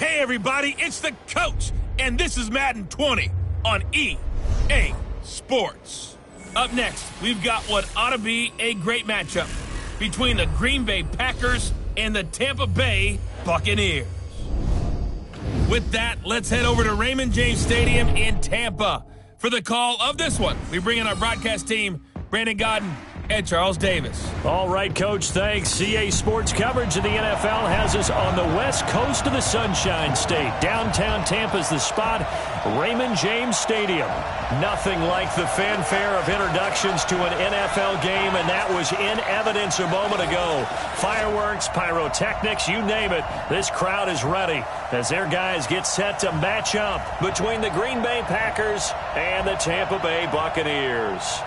Hey everybody, it's the coach, and this is Madden 20 on EA Sports. Up next, we've got what ought to be a great matchup between the Green Bay Packers and the Tampa Bay Buccaneers. With that, let's head over to Raymond James Stadium in Tampa. For the call of this one, we bring in our broadcast team, Brandon Godden and Charles Davis. All right, Coach, thanks. CA Sports coverage of the NFL has us on the west coast of the Sunshine State. Downtown Tampa's the spot, Raymond James Stadium. Nothing like the fanfare of introductions to an NFL game, and that was in evidence a moment ago. Fireworks, pyrotechnics, you name it. This crowd is ready as their guys get set to match up between the Green Bay Packers and the Tampa Bay Buccaneers.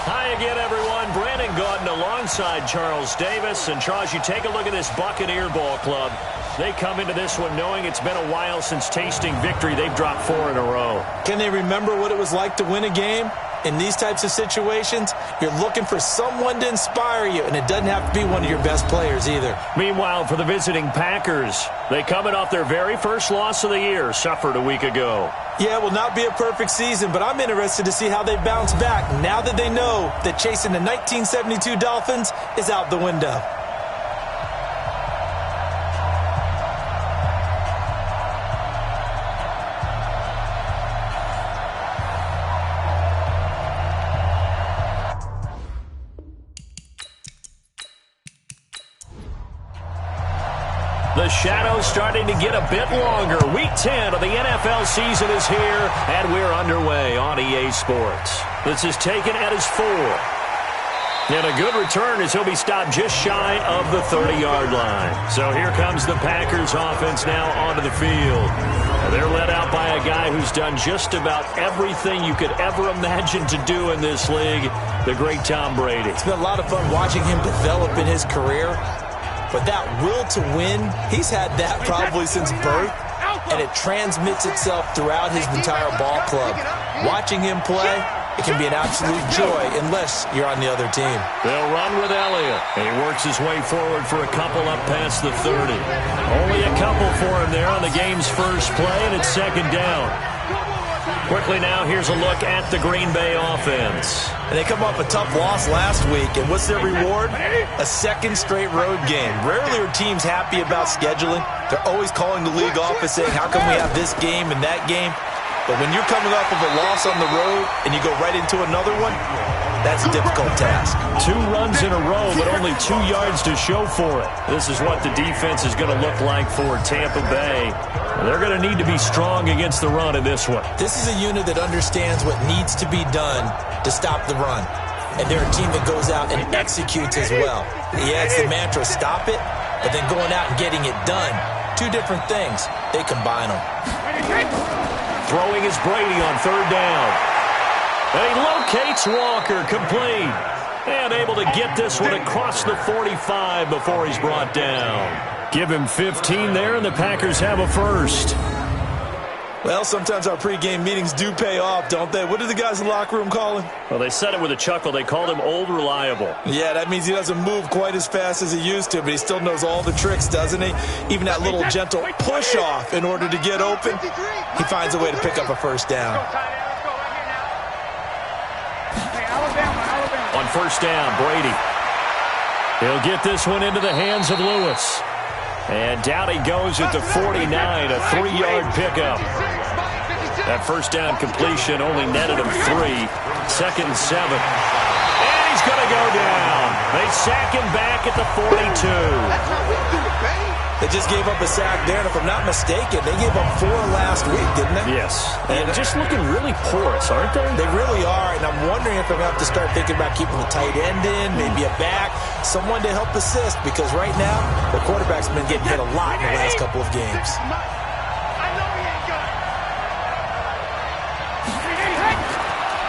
Hi again, everyone. Brandon Gaudin alongside Charles Davis. And, Charles, you take a look at this Buccaneer ball club. They come into this one knowing it's been a while since tasting victory. They've dropped 4 in a row. Can they remember what it was like to win a game? In these types of situations, you're looking for someone to inspire you, and it doesn't have to be one of your best players either. Meanwhile, for the visiting Packers, they coming off their very first loss of the year, suffered a week ago. Yeah, it will not be a perfect season, but I'm interested to see how they bounce back now that they know that chasing the 1972 Dolphins is out the window. The shadow's starting to get a bit longer. Week 10 of the NFL season is here, and we're underway on EA Sports. This is taken at his 4. And a good return as he'll be stopped just shy of the 30-yard line. So here comes the Packers offense now onto the field. They're led out by a guy who's done just about everything you could ever imagine to do in this league, the great Tom Brady. It's been a lot of fun watching him develop in his career. But that will to win, he's had that probably since birth, and it transmits itself throughout his entire ball club. Watching him play, it can be an absolute joy unless you're on the other team. They'll run with Elliott, and he works his way forward for a couple up past the 30. Only a couple for him there on the game's first play, and it's second down. Quickly now, here's a look at the Green Bay offense. And they come off a tough loss last week, and what's their reward? A second straight road game. Rarely are teams happy about scheduling. They're always calling the league office saying, how come we have this game and that game? But when you're coming off of a loss on the road and you go right into another one, that's a difficult task. 2 runs in a row, but only 2 yards to show for it. This is what the defense is going to look like for Tampa Bay. They're going to need to be strong against the run in this one. This is a unit that understands what needs to be done to stop the run. And they're a team that goes out and executes as well. Yeah, it's the mantra, stop it, but then going out and getting it done. 2 different things. They combine them. Throwing is Brady on 3rd down. And he locates Walker, complete. And able to get this one across the 45 before he's brought down. Give him 15 there, and the Packers have a first. Well, sometimes our pregame meetings do pay off, don't they? What do the guys in the locker room call him? Well, they said it with a chuckle. They called him Old Reliable. Yeah, that means he doesn't move quite as fast as he used to, but he still knows all the tricks, doesn't he? Even that little gentle push-off in order to get open, he finds a way to pick up a first down. On first down, Brady. He'll get this one into the hands of Lewis. And down he goes at the 49, a 3-yard pickup. That first down completion only netted him 3. 2nd and 7. And he's going to go down. They sack him back at the 42. They just gave up a sack there, and if I'm not mistaken, they gave up 4 last week, didn't they? Yes. And just looking really porous, aren't they? They really are, and I'm wondering if I'm going to have to start thinking about keeping the tight end in, maybe a back, someone to help assist, because right now, the quarterback's been getting hit a lot in the last couple of games.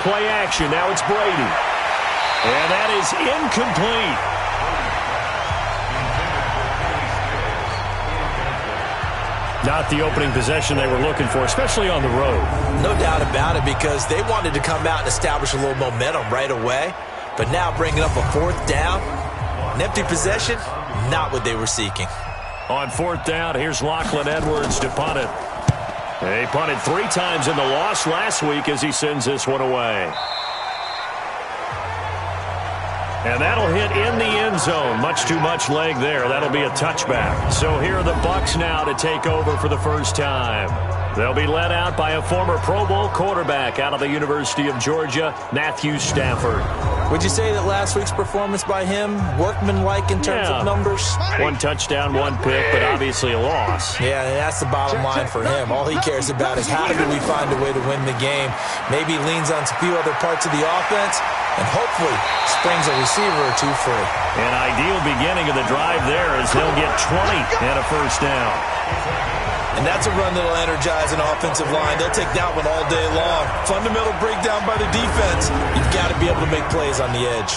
Play action, now it's Brady. And that is incomplete. Not the opening possession they were looking for, especially on the road. No doubt about it, because they wanted to come out and establish a little momentum right away. But now bringing up a 4th down, an empty possession, not what they were seeking. On 4th down, here's Lachlan Edwards to punt it. He punted 3 times in the loss last week as he sends this one away. And that'll hit in the end zone. Much too much leg there. That'll be a touchback. So here are the Bucs now to take over for the first time. They'll be led out by a former Pro Bowl quarterback out of the University of Georgia, Matthew Stafford. Would you say that last week's performance by him, workmanlike in terms of numbers? 1 touchdown, 1 pick, but obviously a loss. Yeah, and that's the bottom line for him. All he cares about is how do we find a way to win the game. Maybe leans on a few other parts of the offense, and hopefully springs a receiver or 2 free. An ideal beginning of the drive there as they'll get 20 and a first down. And that's a run that'll energize an offensive line. They'll take that one all day long. Fundamental breakdown by the defense. You've got to be able to make plays on the edge.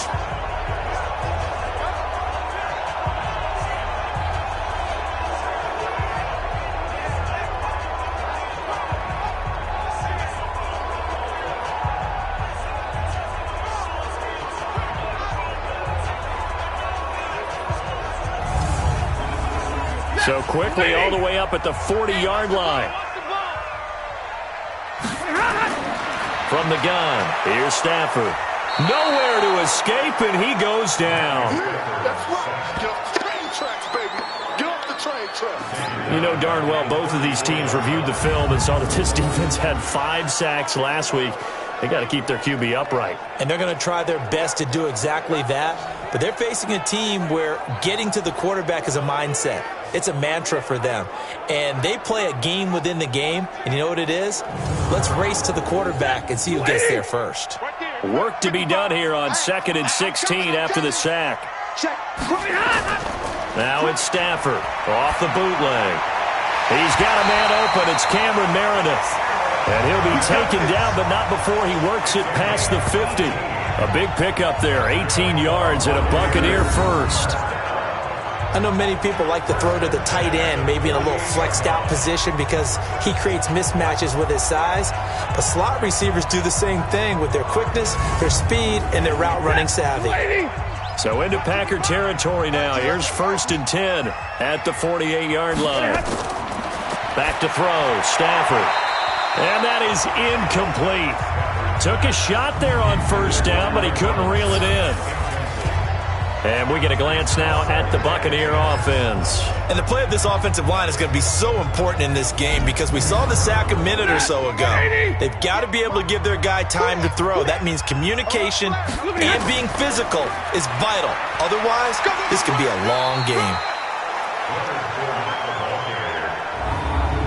So quickly all the way up at the 40-yard line. From the gun, here's Stafford. Nowhere to escape, and he goes down. That's right. Get off the train tracks, baby. Get off the train tracks. You know darn well both of these teams reviewed the film and saw that this defense had 5 sacks last week. They got to keep their QB upright. And they're going to try their best to do exactly that. But they're facing a team where getting to the quarterback is a mindset. It's a mantra for them. And they play a game within the game. And you know what it is? Let's race to the quarterback and see who gets there first. Work to be done here on 2nd and 16 after the sack. Now it's Stafford off the bootleg. He's got a man open. It's Cameron Meredith. And he'll be taken down, but not before he works it past the 50. A big pickup there, 18 yards and a Buccaneer first. I know many people like to throw to the tight end, maybe in a little flexed out position because he creates mismatches with his size. But slot receivers do the same thing with their quickness, their speed, and their route running savvy. So into Packer territory now. Here's 1st and 10 at the 48-yard line. Back to throw, Stafford. And that is incomplete. Took a shot there on 1st down, but he couldn't reel it in. And we get a glance now at the Buccaneer offense. And the play of this offensive line is going to be so important in this game because we saw the sack a minute or so ago. They've got to be able to give their guy time to throw. That means communication and being physical is vital. Otherwise, this could be a long game.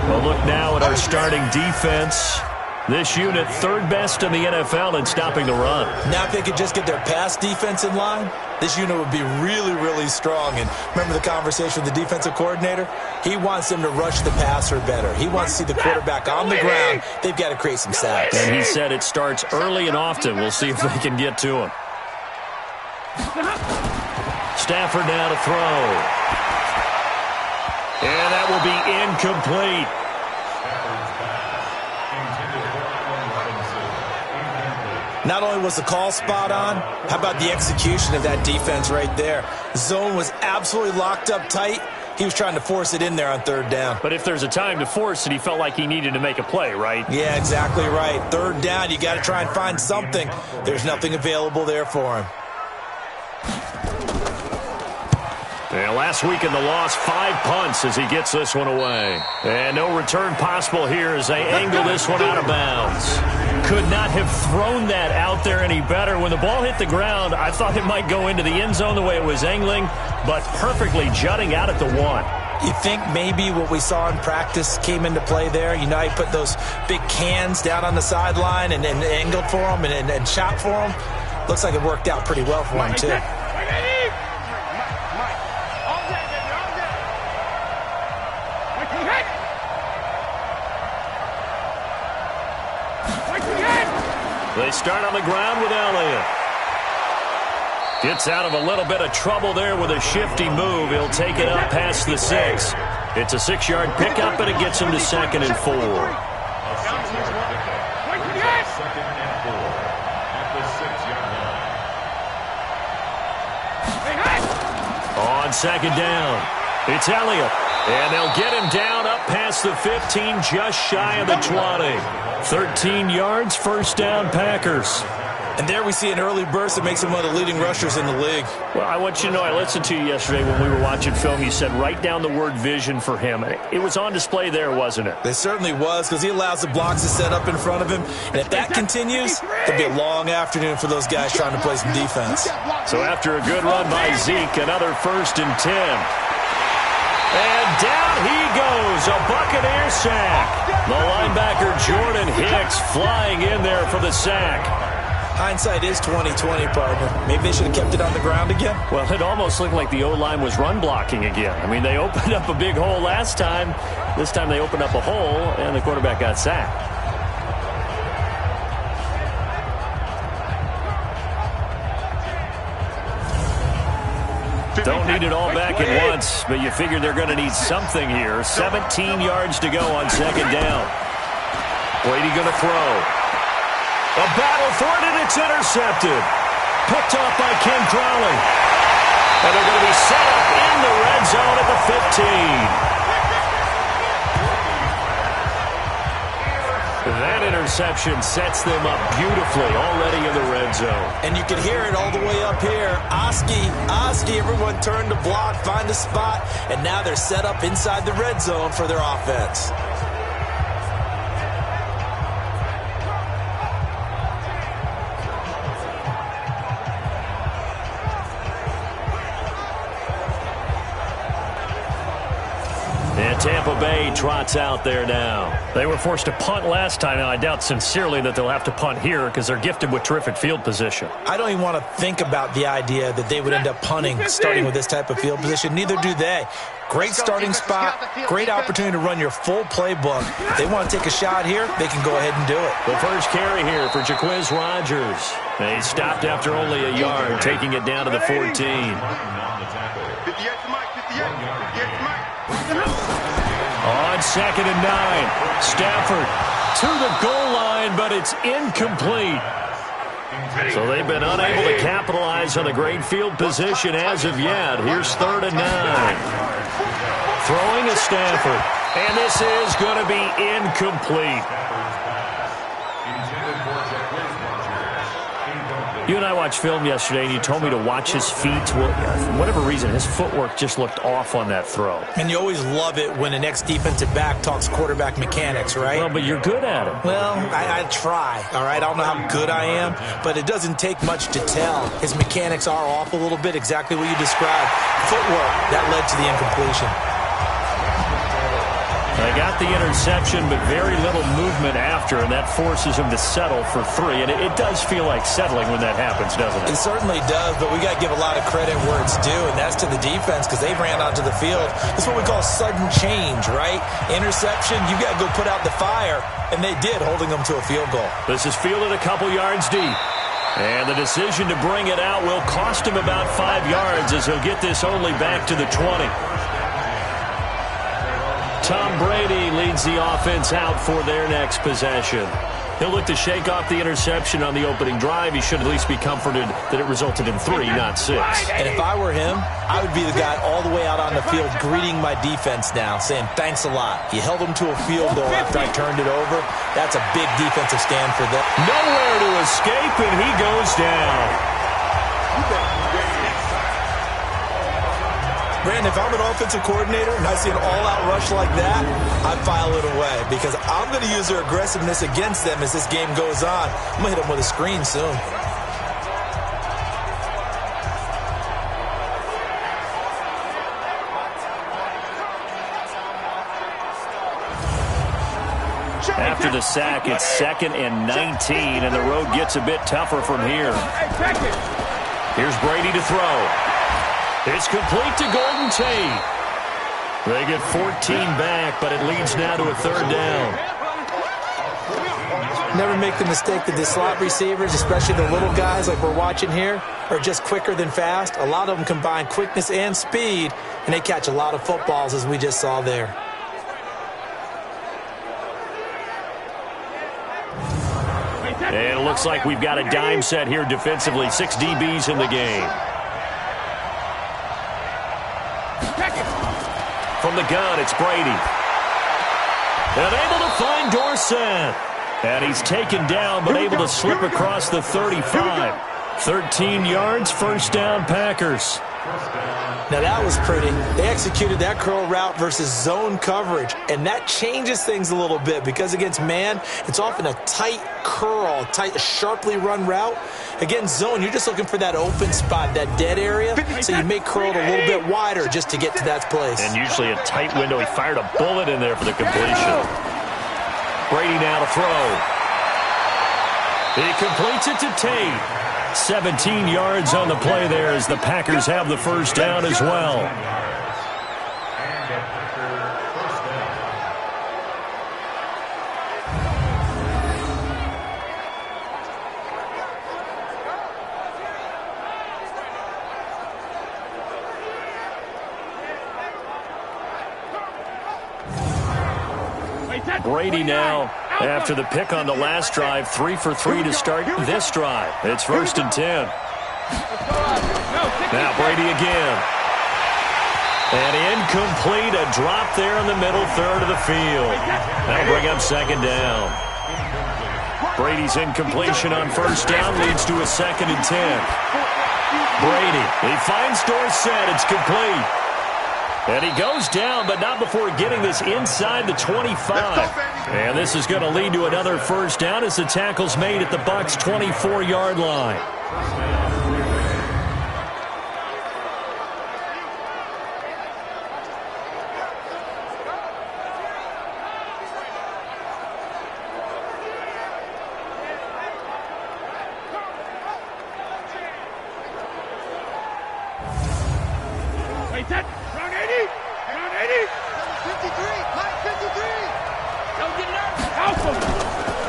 Well, look now at our starting defense. This unit, 3rd best in the NFL in stopping the run. Now, if they could just get their pass defense in line, this unit would be really, really strong. And remember the conversation with the defensive coordinator? He wants them to rush the passer better. He wants to see the quarterback on the ground. They've got to create some sacks. And he said it starts early and often. We'll see if they can get to him. Stafford now to throw. And that will be incomplete. Not only was the call spot on, how about the execution of that defense right there? Zone was absolutely locked up tight. He was trying to force it in there on 3rd down. But if there's a time to force it, he felt like he needed to make a play, right? Yeah, exactly right. 3rd down, you got to try and find something. There's nothing available there for him. And last week in the loss, 5 punts as he gets this one away. And no return possible here as they angle this one out of bounds. Could not have thrown that out there any better. When the ball hit the ground, I thought it might go into the end zone the way it was angling, but perfectly jutting out at the 1. You think maybe what we saw in practice came into play there? You know, he put those big cans down on the sideline and angled for them and shot for them. Looks like it worked out pretty well for him, too. They start on the ground with Elliott. Gets out of a little bit of trouble there with a shifty move. He'll take it up past the 6. It's a 6-yard pickup, and it gets him to 2nd and 4. On 2nd down, It's Elliott. And they'll get him down up past the 15, just shy of the 20. 13 yards, first down, Packers. And there we see an early burst that makes him one of the leading rushers in the league. Well, I want you to know, I listened to you yesterday when we were watching film. You said write down the word vision for him. It was on display there, wasn't it? It certainly was, because he allows the blocks to set up in front of him. And if that continues, it'll be a long afternoon for those guys trying to play some defense. So after a good run by Zeke, another 1st and 10. And down he goes, a Buccaneer sack. The linebacker Jordan Hicks flying in there for the sack. Hindsight is 20/20, partner. Maybe they should have kept it on the ground again. Well, it almost looked like the O-line was run blocking again. I mean, they opened up a big hole last time. This time they opened up a hole, and the quarterback got sacked. Don't need it all back at once, but you figure they're going to need something here. 17 yards to go on 2nd down. Brady going to throw. A battle for it, and it's intercepted. Picked off by Ken Crowley. And they're going to be set up in the red zone at the 15. That interception sets them up beautifully already in the red zone. And you can hear it all the way up here. Oski, everyone turn to block, find a spot, and now they're set up inside the red zone for their offense. And Tampa Bay trots out there now. They were forced to punt last time. Now, I doubt sincerely that they'll have to punt here because they're gifted with terrific field position. I don't even want to think about the idea that they would end up punting starting with this type of field position. Neither do they. Great starting spot, great opportunity to run your full playbook. If they want to take a shot here, they can go ahead and do it. The first carry here for Jaquiz Rodgers. He stopped after only a yard, taking it down to the 14. On 2nd and 9, Stafford to the goal line, but it's incomplete. So they've been unable to capitalize on a great field position as of yet. Here's 3rd and 9. Throwing to Stafford, and this is going to be incomplete. You and I watched film yesterday, and you told me to watch his feet. Well, for whatever reason, his footwork just looked off on that throw. And you always love it when an ex-defensive back talks quarterback mechanics, right? Well, but you're good at it. Well, I try, all right? I don't know how good I am, but it doesn't take much to tell. His mechanics are off a little bit, exactly what you described. Footwork, that led to the incompletion. They got the interception, but very little movement after, and that forces him to settle for 3. And it does feel like settling when that happens, doesn't it? It certainly does, but we got to give a lot of credit where it's due, and that's to the defense because they ran onto the field. It's what we call sudden change, right? Interception, you got to go put out the fire, and they did, holding them to a field goal. This is fielded a couple yards deep. And the decision to bring it out will cost him about 5 yards as he'll get this only back to the 20. Tom Brady leads the offense out for their next possession. He'll look to shake off the interception on the opening drive. He should at least be comforted that it resulted in 3, not 6. And if I were him, I would be the guy all the way out on the field greeting my defense now, saying thanks a lot. You held them to a field goal after I turned it over. That's a big defensive stand for them. Nowhere to escape, and he goes down. Brandon, if I'm an offensive coordinator and I see an all-out rush like that, I file it away because I'm going to use their aggressiveness against them as this game goes on. I'm going to hit them with a screen soon. After the sack, it's 2nd and 19, and the road gets a bit tougher from here. Here's Brady to throw. It's complete to Golden Tate. They get 14 back, but it leads now to a 3rd down. Never make the mistake that the slot receivers, especially the little guys like we're watching here, are just quicker than fast. A lot of them combine quickness and speed, and they catch a lot of footballs, as we just saw there. And it looks like we've got a dime set here defensively. 6 DBs in the game. from the gun, it's Brady. And able to find Dorsett. And he's taken down, but able to slip across the 35. 13 yards, first down, Packers. Now that was pretty. They executed that curl route versus zone coverage, and that changes things a little bit because against man, it's often a tight curl, sharply run route. Against zone, you're just looking for that open spot, that dead area, so you may curl it a little bit wider just to get to that place. And usually a tight window. He fired a bullet in there for the completion. Brady now to throw. He completes it to Tate. 17 yards on the play there as the Packers have the first down as well. Brady now, after the pick on the last drive, 3 for 3 to start this drive. It's 1st and 10. Now Brady again. And incomplete, a drop there in the middle third of the field. That'll bring up 2nd down. Brady's incompletion on 1st down leads to a 2nd and 10. Brady, he finds Dorsett, it's complete. And he goes down, but not before getting this inside the 25. And this is going to lead to another first down as the tackle's made at the Bucs' 24-yard line.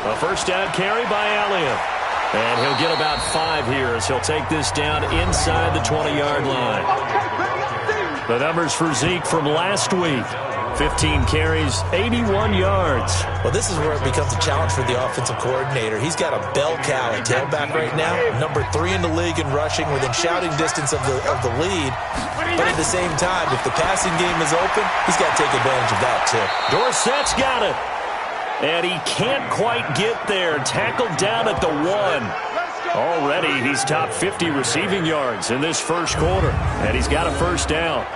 A first down carry by Elliott. And he'll get about 5 here as he'll take this down inside the 20-yard line. The numbers for Zeke from last week. 15 carries, 81 yards. Well, this is where it becomes a challenge for the offensive coordinator. He's got a bell cow at tailback right now, number 3 in the league in rushing, within shouting distance of the lead. But at the same time, if the passing game is open, he's got to take advantage of that too. Dorsett's got it. And he can't quite get there. Tackled down at the 1. Already, he's top 50 receiving yards in this first quarter. And he's got a first down.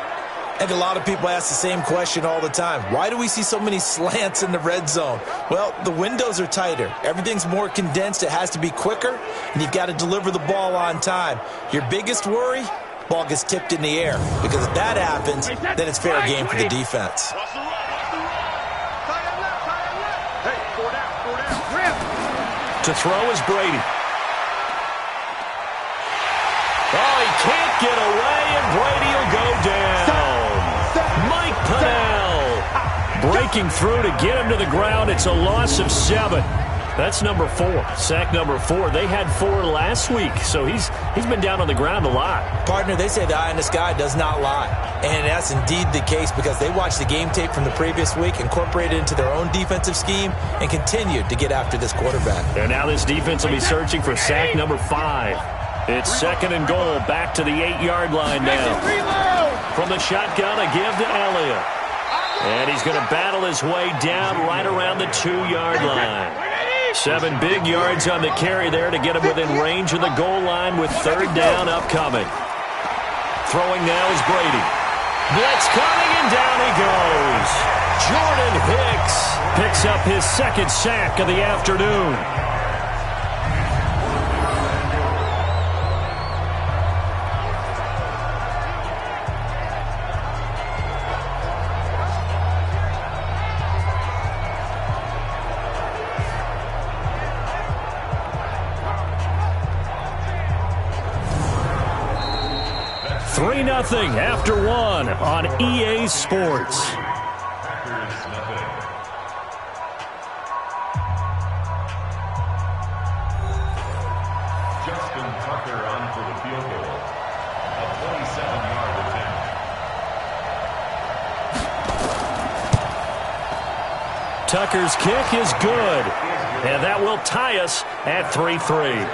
And a lot of people ask the same question all the time. Why do we see so many slants in the red zone? Well, the windows are tighter. Everything's more condensed. It has to be quicker. And you've got to deliver the ball on time. Your biggest worry? Ball gets tipped in the air. Because if that happens, then it's fair game for the defense. To throw is Brady. Oh, he can't get away, and Brady will go down. Mike Pennell breaking through to get him to the ground. It's a loss of 7. That's number 4. Sack number 4. They had 4 last week, so he's been down on the ground a lot. Partner, they say the eye in the sky does not lie. And that's indeed the case because they watched the game tape from the previous week, incorporated it into their own defensive scheme, and continued to get after this quarterback. And now this defense will be searching for sack number 5. It's 2nd and goal, back to the 8-yard line now. From the shotgun, a give to Elliott. And he's going to battle his way down right around the 2-yard line. 7 big yards on the carry there to get him within range of the goal line with 3rd down upcoming. Throwing now is Brady. Blitz coming, and down he goes. Jordan Hicks picks up his 2nd sack of the afternoon. Nothing after 1 on EA Sports. Justin Tucker on for the field goal. A 27-yard attempt. Tucker's kick is good, and that will tie us at 3-3.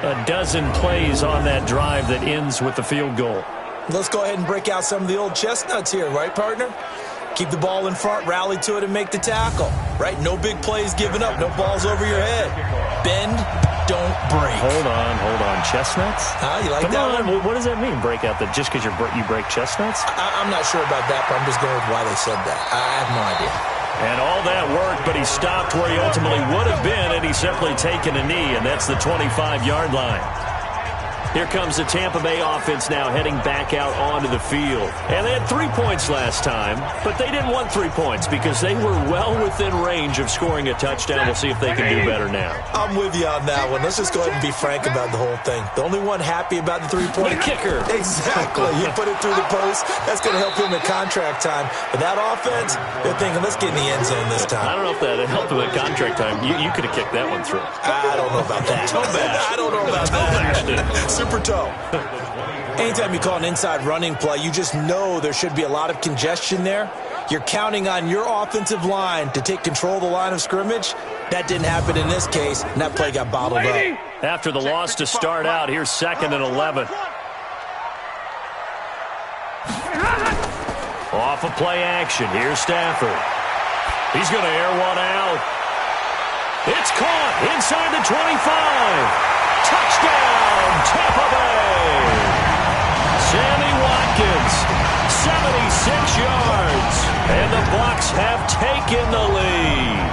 A dozen plays on that drive that ends with the field goal. Let's go ahead and break out some of the old chestnuts here, right, partner? Keep the ball in front, rally to it, and make the tackle, right? No big plays given up, no balls over your head. Bend, don't break. Hold on. Chestnuts? You like Come that on. one? What does that mean, break out the, just because you break chestnuts? I'm not sure about that, but I'm just going with why they said that. I have no idea. And all that work, but he stopped where he ultimately would have been, and he's simply taken a knee, and that's the 25-yard line. Here comes the Tampa Bay offense now heading back out onto the field. And they had 3 points last time, but they didn't want 3 points because they were well within range of scoring a touchdown. We'll see if they can do better now. I'm with you on that one. Let's just go ahead and be frank about the whole thing. The only one happy about the three-point kicker. Exactly. You put it through the post. That's going to help him at contract time. But that offense, they're thinking, let's get in the end zone this time. I don't know if that helped him at contract time. You could have kicked that one through. I don't know about that. Toe bash. I don't know about that. Super toe. Anytime you call an inside running play, you just know there should be a lot of congestion there. You're counting on your offensive line to take control of the line of scrimmage. That didn't happen in this case, and that play got bottled up. After the loss to start out, here's 2nd and 11. Off of play action, here's Stafford. He's going to air one out. It's caught inside the 25. Touchdown, Tampa Bay! Sammy Watkins, 76 yards, and the Bucs have taken the lead.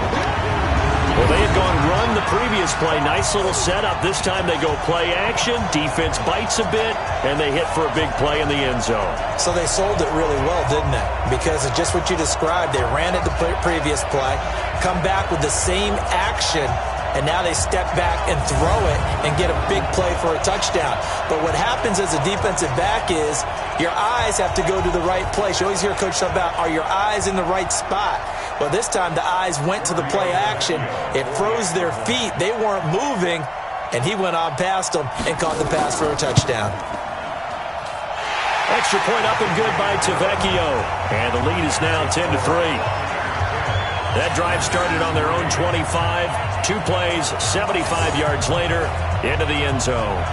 Well, they had gone run the previous play. Nice little setup. This time they go play action. Defense bites a bit, and they hit for a big play in the end zone. So they sold it really well, didn't they? Because it's just what you described. They ran it the previous play, come back with the same action, and now they step back and throw it and get a big play for a touchdown. But what happens as a defensive back is your eyes have to go to the right place. You always hear Coach talk about, are your eyes in the right spot? Well, this time the eyes went to the play action. It froze their feet. They weren't moving, and he went on past them and caught the pass for a touchdown. Extra point up and good by Tavecchio. And the lead is now 10-3. That drive started on their own 25. 2 plays, 75 yards later, into the end zone.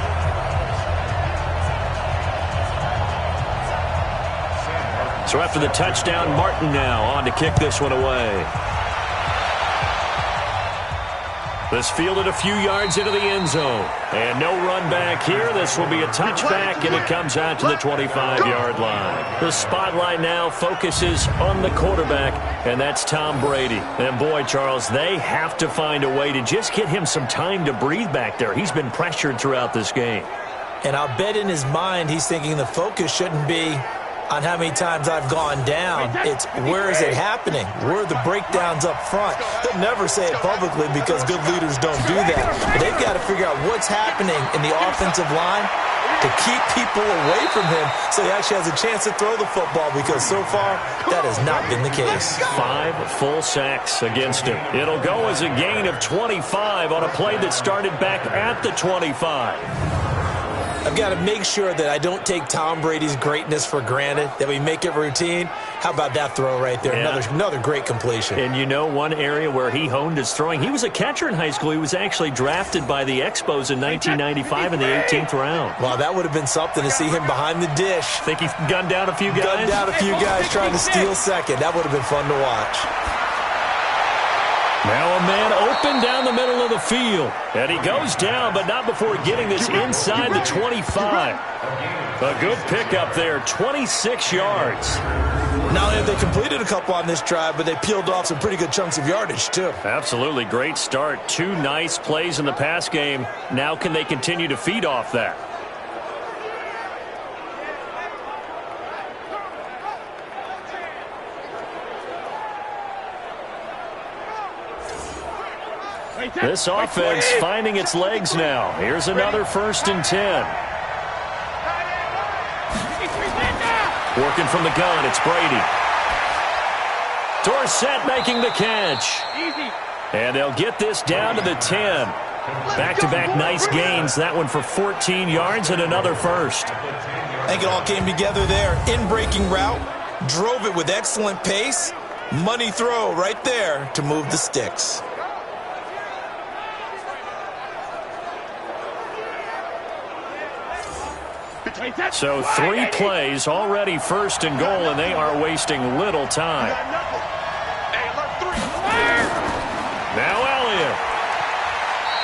So after the touchdown, Martin now on to kick this one away. This fielded a few yards into the end zone. And no run back here. This will be a touchback, and it comes out to the 25-yard line. The spotlight now focuses on the quarterback, and that's Tom Brady. And boy, Charles, they have to find a way to just get him some time to breathe back there. He's been pressured throughout this game. And I'll bet in his mind he's thinking the focus shouldn't be on how many times I've gone down. It's where is it happening? Where are the breakdowns up front? He'll never say it publicly because good leaders don't do that. But they've got to figure out what's happening in the offensive line to keep people away from him so he actually has a chance to throw the football, because so far that has not been the case. 5 full sacks against him. It'll go as a gain of 25 on a play that started back at the 25. I've got to make sure that I don't take Tom Brady's greatness for granted, that we make it routine. How about that throw right there? Yeah. Another great completion. And you know one area where he honed his throwing? He was a catcher in high school. He was actually drafted by the Expos in 1995 in the 18th round. Well, that would have been something to see him behind the dish. Think he gunned down a few guys? Gunned down a few guys trying to steal second. That would have been fun to watch. Now a man open down the middle of the field. And he goes down, but not before getting this inside the 25. A good pickup there, 26 yards. Not only have they completed a couple on this drive, but they peeled off some pretty good chunks of yardage, too. Absolutely great start. 2 nice plays in the pass game. Now can they continue to feed off that? This offense finding its legs now. Here's another 1st and 10. Working from the gun, it's Brady. Dorsett making the catch. And they'll get this down to the 10. Back-to-back nice gains. That one for 14 yards and another first. I think it all came together there. In-breaking route. Drove it with excellent pace. Money throw right there to move the sticks. So 3 plays, already 1st and goal, and they are wasting little time. Now Elliott.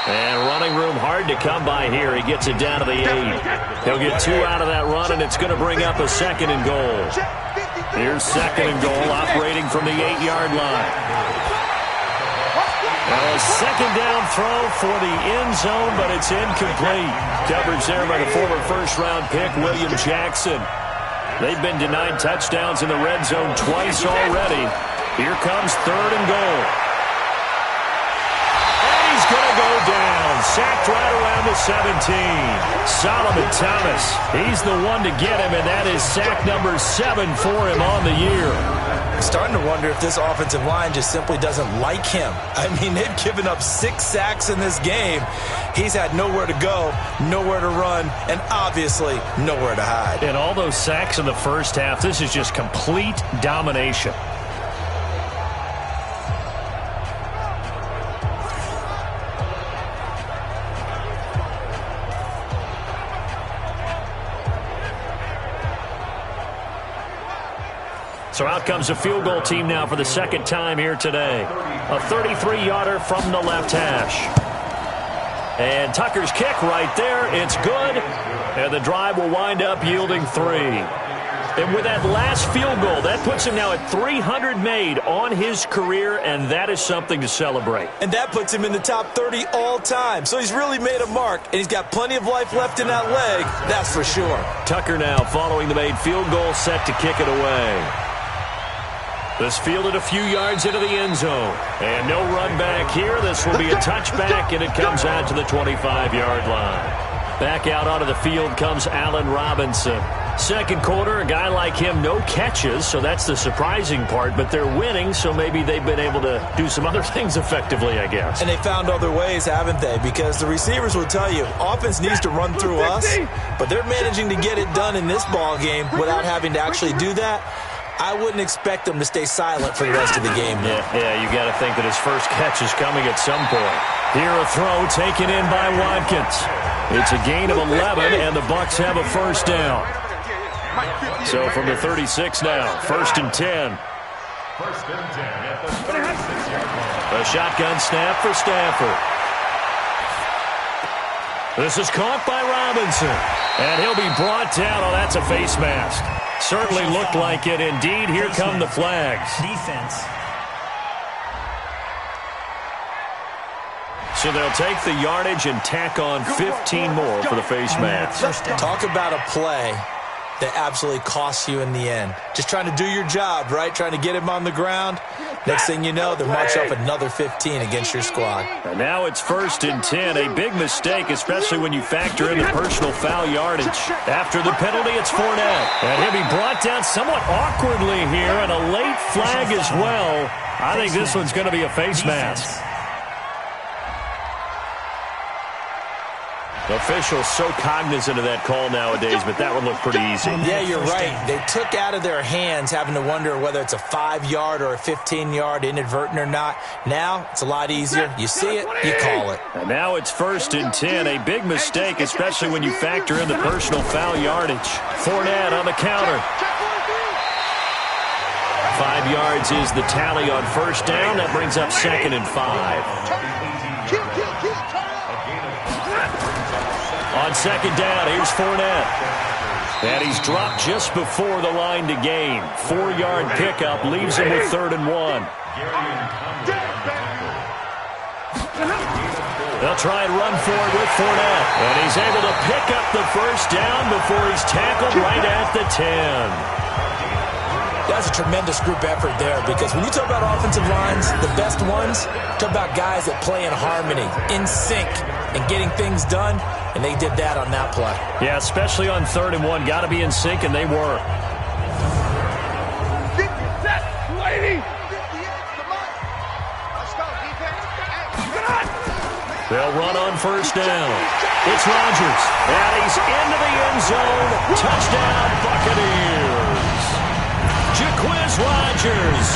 And running room hard to come by here. He gets it down to the 8. He'll get 2 out of that run, and it's going to bring up a 2nd and goal. Here's 2nd and goal, operating from the 8-yard line. Now a 2nd down throw for the end zone, but it's incomplete. Coverage there by the former first-round pick, William Jackson. They've been denied touchdowns in the red zone twice already. Here comes 3rd and goal. He's going to go down. Sacked right around the 17. Solomon Thomas. He's the one to get him, and that is sack number 7 for him on the year. I'm starting to wonder if this offensive line just simply doesn't like him. I mean, they've given up 6 sacks in this game. He's had nowhere to go, nowhere to run, and obviously nowhere to hide. And all those sacks in the first half, this is just complete domination. So out comes a field goal team now for the 2nd time here today. A 33-yarder from the left hash. And Tucker's kick right there. It's good. And the drive will wind up yielding 3. And with that last field goal, that puts him now at 300 made on his career, and that is something to celebrate. And that puts him in the top 30 all time. So he's really made a mark, and he's got plenty of life left in that leg, that's for sure. Tucker now following the made field goal, set to kick it away. This fielded a few yards into the end zone. And no run back here. This will be a touchback, and it comes out to the 25-yard line. Back out onto the field comes Allen Robinson. 2nd quarter, a guy like him, no catches, so that's the surprising part. But they're winning, so maybe they've been able to do some other things effectively, I guess. And they found other ways, haven't they? Because the receivers will tell you, offense needs to run through us, but they're managing to get it done in this ball game without having to actually do that. I wouldn't expect them to stay silent for the rest of the game. Yeah, you got to think that his first catch is coming at some point. Here a throw taken in by Watkins. It's a gain of 11, and the Bucs have a 1st down. So from the 36 now, 1st and 10. 1st and 10 at the 36-yard line. A shotgun snap for Stafford. This is caught by Robinson, and he'll be brought down. Oh, that's a face mask. Certainly looked like it. Indeed, here come the flags. Defense. So they'll take the yardage and tack on 15 more for the face mask. Talk about a play that absolutely costs you in the end. Just trying to do your job, right? Trying to get him on the ground. Next thing you know, they're marching up another 15 against your squad. And now it's 1st and 10. A big mistake, especially when you factor in the personal foul yardage. After the penalty, it's Fournette. And he'll be brought down somewhat awkwardly here, and a late flag as well. I think this one's going to be a face mask. Officials so cognizant of that call nowadays, but that one looked pretty easy. Yeah, you're right. They took out of their hands having to wonder whether it's a 5-yard or a 15-yard, inadvertent or not. Now, it's a lot easier. You see it, you call it. And now it's 1st and 10. A big mistake, especially when you factor in the personal foul yardage. Fournette on the counter. 5 yards is the tally on 1st down. That brings up 2nd and 5. On 2nd down, here's Fournette. And he's dropped just before the line to gain. 4-yard pickup leaves him with 3rd and 1. They'll try and run for it with Fournette. And he's able to pick up the 1st down before he's tackled right at the 10. That's a tremendous group effort there, because when you talk about offensive lines, the best ones, talk about guys that play in harmony, in sync, and getting things done, and they did that on that play. Yeah, especially on 3rd and 1. Got to be in sync, and they were. They'll run on 1st down. It's Rodgers, and he's into the end zone. Touchdown, Buccaneers. Jacquizz Rodgers,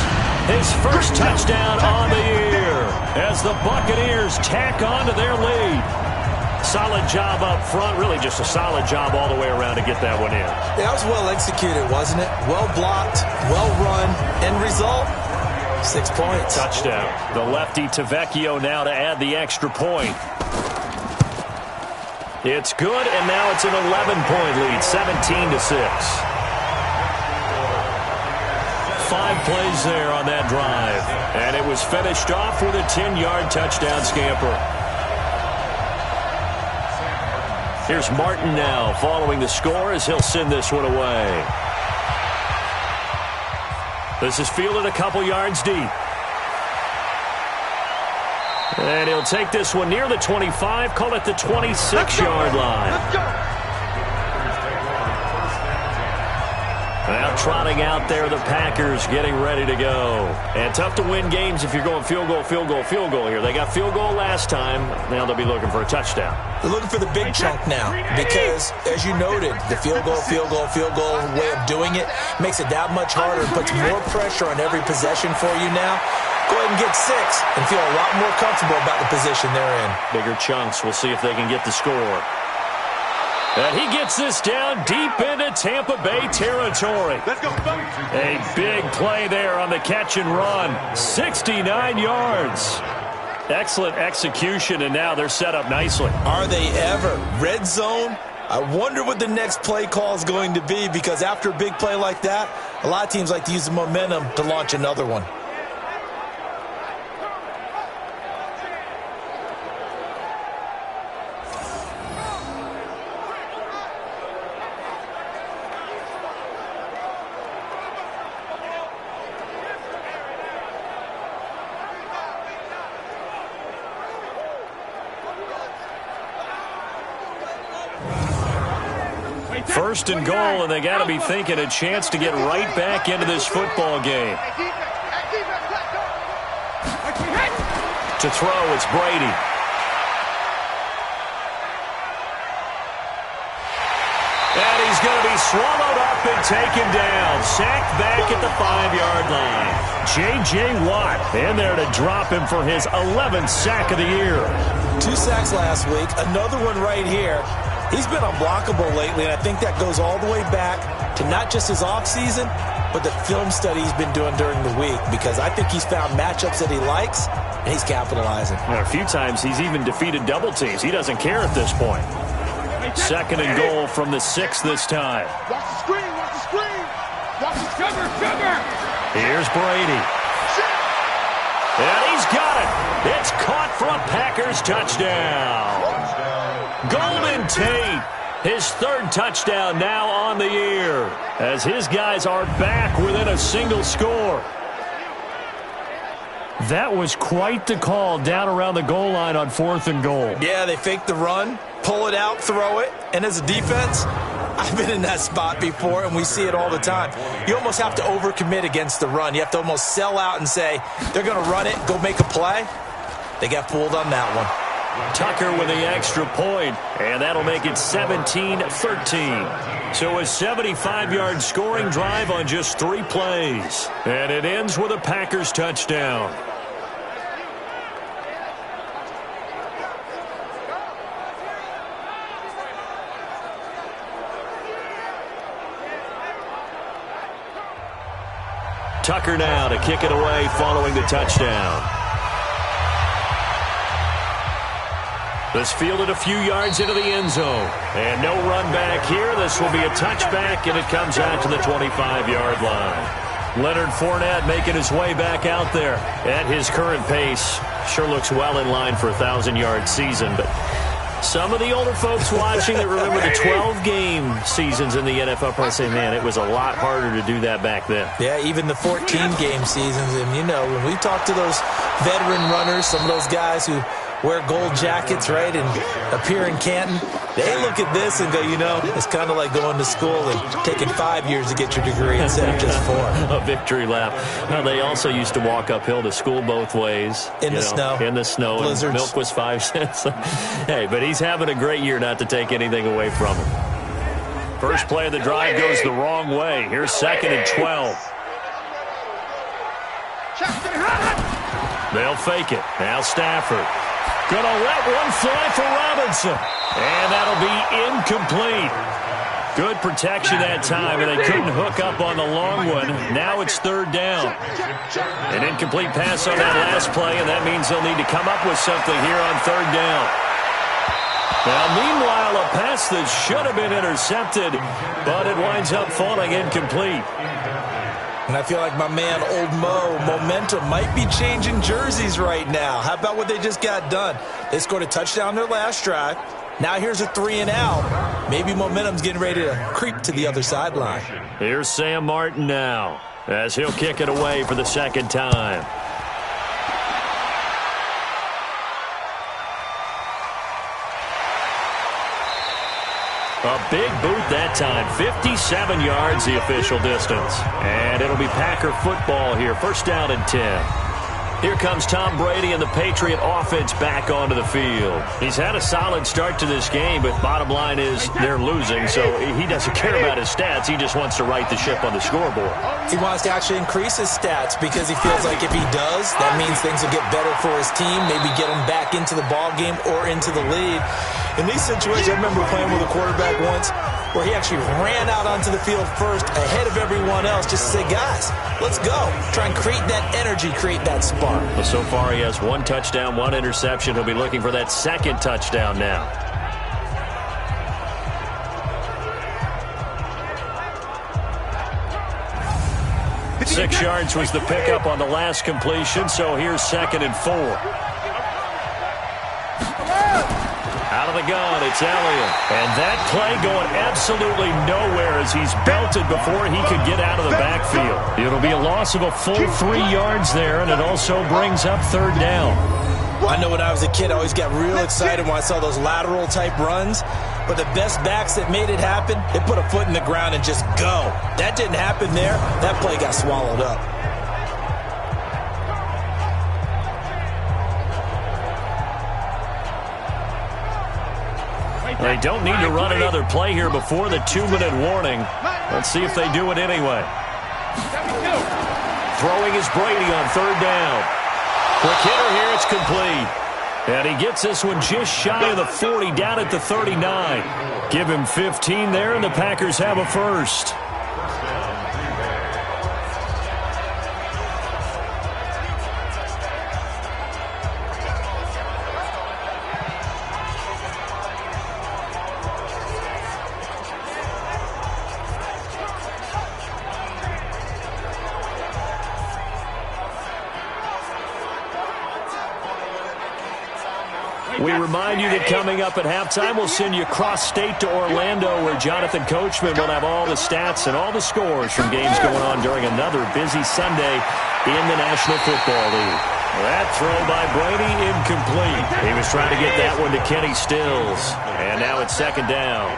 his 1st touchdown on the year as the Buccaneers tack on to their lead. solid job up front. Really just a solid job all the way around to get that one in. That was well executed, wasn't it? Well blocked, well run. End result, 6 points. Touchdown. The lefty Tavecchio now to add the extra point. It's good, and now it's an 11-point lead, 17-6. 5 plays there on that drive. And it was finished off with a 10-yard touchdown scamper. Here's Martin now following the score as he'll send this one away. This is fielded a couple yards deep. And he'll take this one near the 25, call it the 26-yard line. Let's go. Now trotting out there, the Packers getting ready to go. And tough to win games if you're going field goal, field goal, field goal here. They got field goal last time. Now they'll be looking for a touchdown. They're looking for the big chunk now because, as you noted, the field goal way of doing it makes it that much harder and puts more pressure on every possession for you now. Go ahead and get 6 and feel a lot more comfortable about the position they're in. Bigger chunks. We'll see if they can get the score. And he gets this down deep into Tampa Bay territory. Let's go. A big play there on the catch and run. 69 yards. Excellent execution, and now they're set up nicely. Are they ever? Red zone? I wonder what the next play call is going to be because after a big play like that, a lot of teams like to use the momentum to launch another one. First and goal, and they got to be thinking a chance to get right back into this football game. To throw, it's Brady. And he's going to be swallowed up and taken down. Sacked back at the 5-yard line. J.J. Watt in there to drop him for his 11th sack of the year. 2 sacks last week, another one right here. He's been unblockable lately, and I think that goes all the way back to not just his offseason, but the film study he's been doing during the week, because I think he's found matchups that he likes, and he's capitalizing. A few times he's even defeated double teams. He doesn't care at this point. Second and goal from the 6 this time. Watch the screen. Watch the screen. Watch the cover. Here's Brady. And he's got it. It's caught for a Packers touchdown. Golden Tate, his 3rd touchdown now on the year, as his guys are back within a single score. That was quite the call down around the goal line on 4th and goal. Yeah, they fake the run, pull it out, throw it, and as a defense, I've been in that spot before, and we see it all the time. You almost have to overcommit against the run. You have to almost sell out and say, they're going to run it, go make a play. They got fooled on that one. Tucker with the extra point, and that'll make it 17-13. So a 75-yard scoring drive on just 3 plays. And it ends with a Packers touchdown. Tucker now to kick it away following the touchdown. This fielded a few yards into the end zone. And no run back here. This will be a touchback, and it comes out to the 25-yard line. Leonard Fournette making his way back out there at his current pace. Sure looks well in line for a 1,000-yard season, but some of the older folks watching that remember the 12-game seasons in the NFL probably say, man, it was a lot harder to do that back then. Yeah, even the 14-game seasons. And, you know, when we talk to those veteran runners, some of those guys who wear gold jackets, right, and appear in Canton, they look at this and go, you know, it's kind of like going to school and taking 5 years to get your degree instead of just 4. A victory lap. Now, they also used to walk uphill to school both ways. In the snow. In the snow. Blizzards. Milk was 5 cents. Hey, but he's having a great year, not to take anything away from him. First play of the drive goes the wrong way. Here's 2nd and 12. They'll fake it. Now Stafford. Gonna let one fly for right. Robinson. And that'll be incomplete. Good protection that time, and they couldn't hook up on the long one. Now it's third down. An incomplete pass on that last play, and that means they'll need to come up with something here on third down. Now, meanwhile, a pass that should have been intercepted, but it winds up falling incomplete. And I feel like my man, Old Mo, momentum might be changing jerseys right now. How about what they just got done? They scored a touchdown their last drive. Now here's a 3-and-out. Maybe momentum's getting ready to creep to the other sideline. Here's Sam Martin now, as he'll kick it away for the second time. A big boot that time, 57 yards the official distance. And it'll be Packer football here, first down and 10. Here comes Tom Brady and the Patriot offense back onto the field. He's had a solid start to this game, but bottom line is they're losing, so he doesn't care about his stats. He just wants to right the ship on the scoreboard. He wants to actually increase his stats because he feels like if he does, that means things will get better for his team, maybe get him back into the ball game or into the lead. In these situations, I remember playing with a quarterback once where he actually ran out onto the field first ahead of everyone else just to say, guys, let's go. Try and create that energy, create that spark. Well, so far he has one touchdown, one interception. He'll be looking for that second touchdown now. Six yards was the pickup on the last completion, so here's second and 4. Out of the gun, it's Elliott. And that play going absolutely nowhere as he's belted before he could get out of the backfield. It'll be a loss of a full 3 yards there, and it also brings up third down. I know when I was a kid, I always got real excited when I saw those lateral-type runs. But the best backs that made it happen, they put a foot in the ground and just go. That didn't happen there. That play got swallowed up. They don't need to run another play here before the 2-minute warning. Let's see if they do it anyway. Throwing is Brady on third down. Quick hitter here, it's complete. And he gets this one just shy of the 40, down at the 39. Give him 15 there, and the Packers have a first. We remind you that coming up at halftime, we'll send you cross-state to Orlando, where Jonathan Coachman will have all the stats and all the scores from games going on during another busy Sunday in the National Football League. That throw by Brady, incomplete. He was trying to get that one to Kenny Stills. And now it's second down.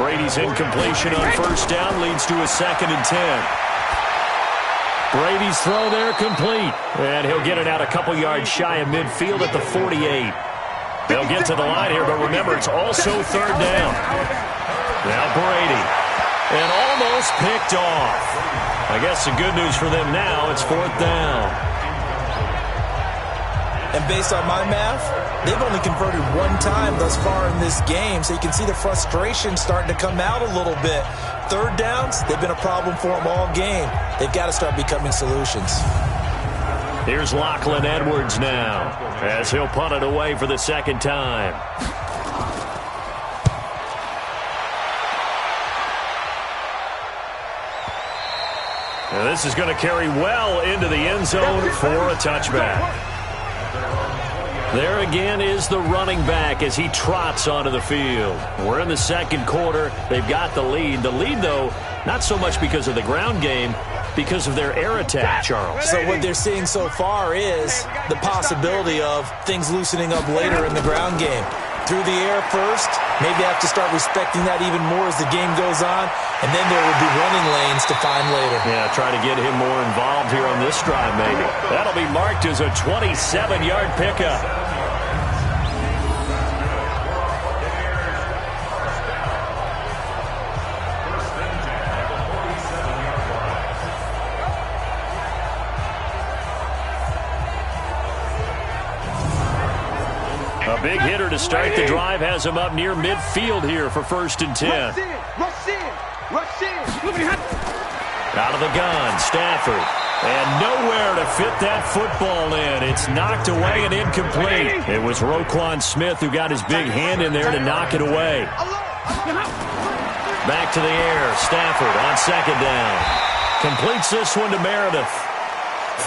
Brady's incompletion on first down leads to a second and 10. Brady's throw there complete. And he'll get it out a couple yards shy of midfield at the 48. They'll get to the line here, but remember, it's also third down. Now Brady. And almost picked off. I guess the good news for them now, it's fourth down. And based on my math, they've only converted one time thus far in this game, so you can see the frustration starting to come out a little bit. Third downs, they've been a problem for them all game. They've got to start becoming solutions. Here's Lachlan Edwards now, as he'll punt it away for the second time. Now this is going to carry well into the end zone for a touchback. There again is the running back as he trots onto the field. We're in the second quarter. They've got the lead. The lead, though, not so much because of the ground game, because of their air attack, Charles. So what they're seeing so far is the possibility of things loosening up later in the ground game. Through the air first, maybe have to start respecting that even more as the game goes on, and then there will be running lanes to find later. Yeah, try to get him more involved here on this drive, maybe. That'll be marked as a 27-yard pickup. A A big hitter to start the drive has him up near midfield here for 1st and 10. Rush in. Out of the gun, Stafford. And nowhere to fit that football in. It's knocked away and incomplete. It was Roquan Smith who got his big hand in there to knock it away. Back to the air. Stafford on 2nd down. Completes this one to Meredith.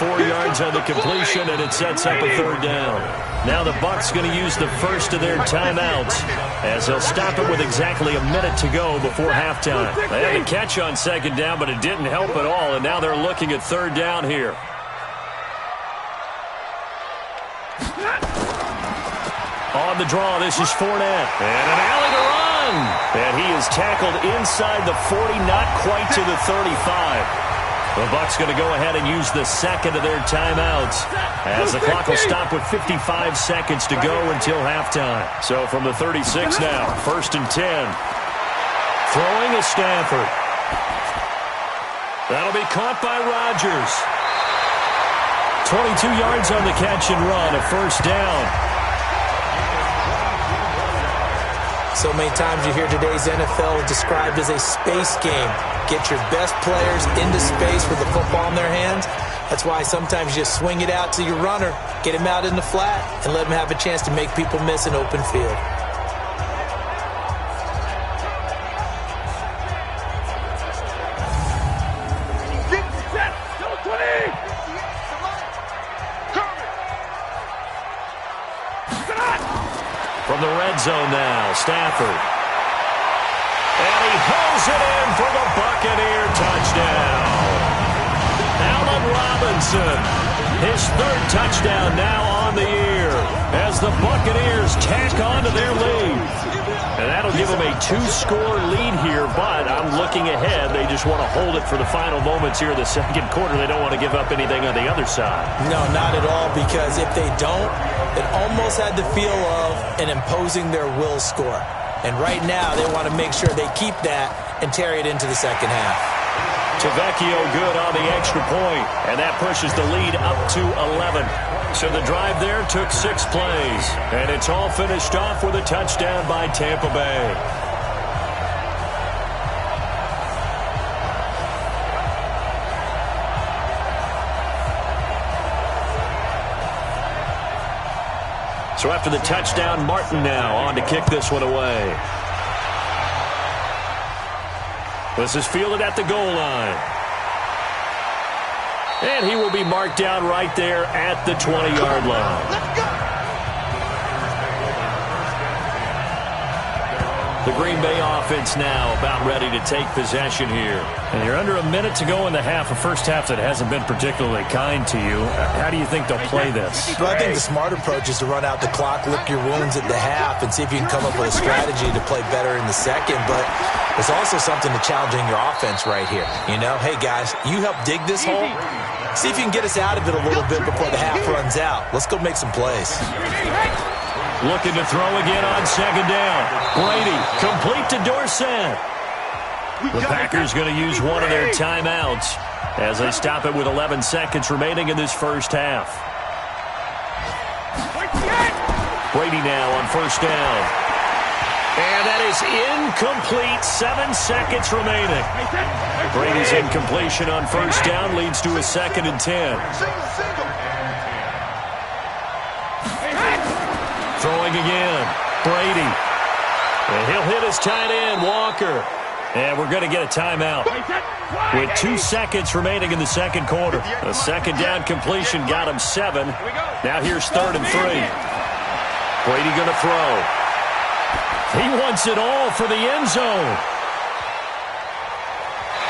4 yards on the completion, and it sets up a 3rd down. Now the Bucs going to use the first of their timeouts as they'll stop it with exactly a minute to go before halftime. They had a catch on 2nd down, but it didn't help at all, and now they're looking at 3rd down here. On the draw, this is Fournette. And an alley to run. And he is tackled inside the 40, not quite to the 35. The Bucs going to go ahead and use the second of their timeouts as the clock will stop with 55 seconds to go until halftime. So from the 36 now, 1st and 10. Throwing is Stafford. That'll be caught by Rodgers. 22 yards on the catch and run, a 1st down. So many times you hear today's NFL described as a space game. Get your best players into space with the football in their hands. That's why sometimes you just swing it out to your runner, get him out in the flat, and let him have a chance to make people miss an open field. From the red zone now, Stafford. And he hauls it in for the Buccaneer touchdown. Allen Robinson, his 3rd touchdown now on the year as the Buccaneers tack on to their lead. And that'll give them a 2-score lead here, but I'm looking ahead. They just want to hold it for the final moments here in the 2nd quarter. They don't want to give up anything on the other side. No, not at all, because if they don't, it almost had the feel of an imposing their will score. And right now, they want to make sure they keep that and carry it into the 2nd half. Tavecchio good on the extra point, and that pushes the lead up to 11. So the drive there took 6 plays, and it's all finished off with a touchdown by Tampa Bay. So after the touchdown, Martin now on to kick this one away. This is fielded at the goal line. And he will be marked down right there at the 20-yard line. Let's go. The Green Bay offense now about ready to take possession here. And you're under a minute to go in the half, a first half that hasn't been particularly kind to you. How do you think they'll play this? Well, I think the smart approach is to run out the clock, lick your wounds at the half, and see if you can come up with a strategy to play better in the second. But there's also something to challenging your offense right here. You know, hey, guys, you help dig this hole. See if you can get us out of it a little bit before the half runs out. Let's go make some plays. Looking to throw again on 2nd down. Brady, complete to Dorsett. The Packers going to use one of their timeouts as they stop it with 11 seconds remaining in this first half. Brady now on 1st down. And that is incomplete. 7 seconds remaining. Brady's incompletion on 1st down leads to a 2nd and 10. Throwing again. Brady. And he'll hit his tight end, Walker. And we're going to get a timeout with 2 seconds remaining in the 2nd quarter. The 2nd down completion got him 7. Now here's 3rd and 3. Brady going to throw. He wants it all for the end zone.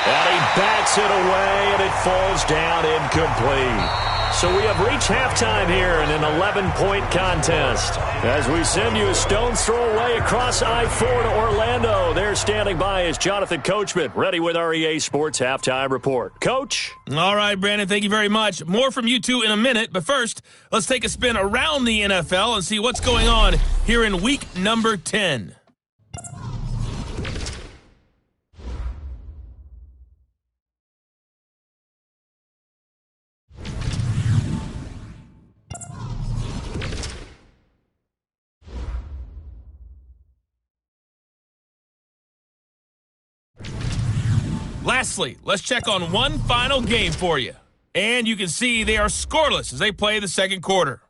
And he bats it away, and it falls down incomplete. So we have reached halftime here in an 11-point contest. As we send you a stone's throw away across I-4 to Orlando. There standing by is Jonathan Coachman, ready with our EA Sports Halftime Report. Coach? All right, Brandon, thank you very much. More from you two in a minute, but first, let's take a spin around the NFL and see what's going on here in week number 10. Lastly, let's check on one final game for you. And you can see they are scoreless as they play the second quarter.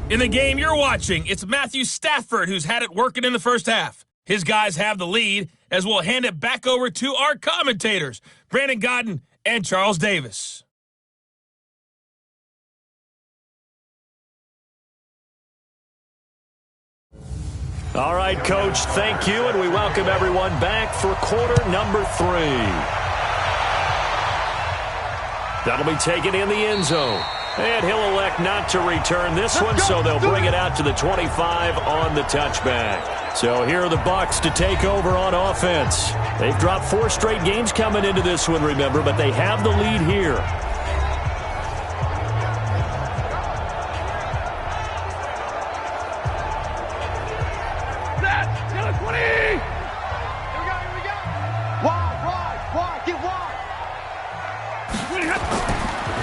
In the game you're watching, it's Matthew Stafford who's had it working in the first half. His guys have the lead as we'll hand it back over to our commentators, Brandon Godden and Charles Davis. All right, Coach, thank you, and we welcome everyone back for quarter number 3. That'll be taken in the end zone. And he'll elect not to return this one, so they'll bring it out to the 25 on the touchback. So here are the Bucs to take over on offense. They've dropped 4 straight games coming into this one, remember, but they have the lead here.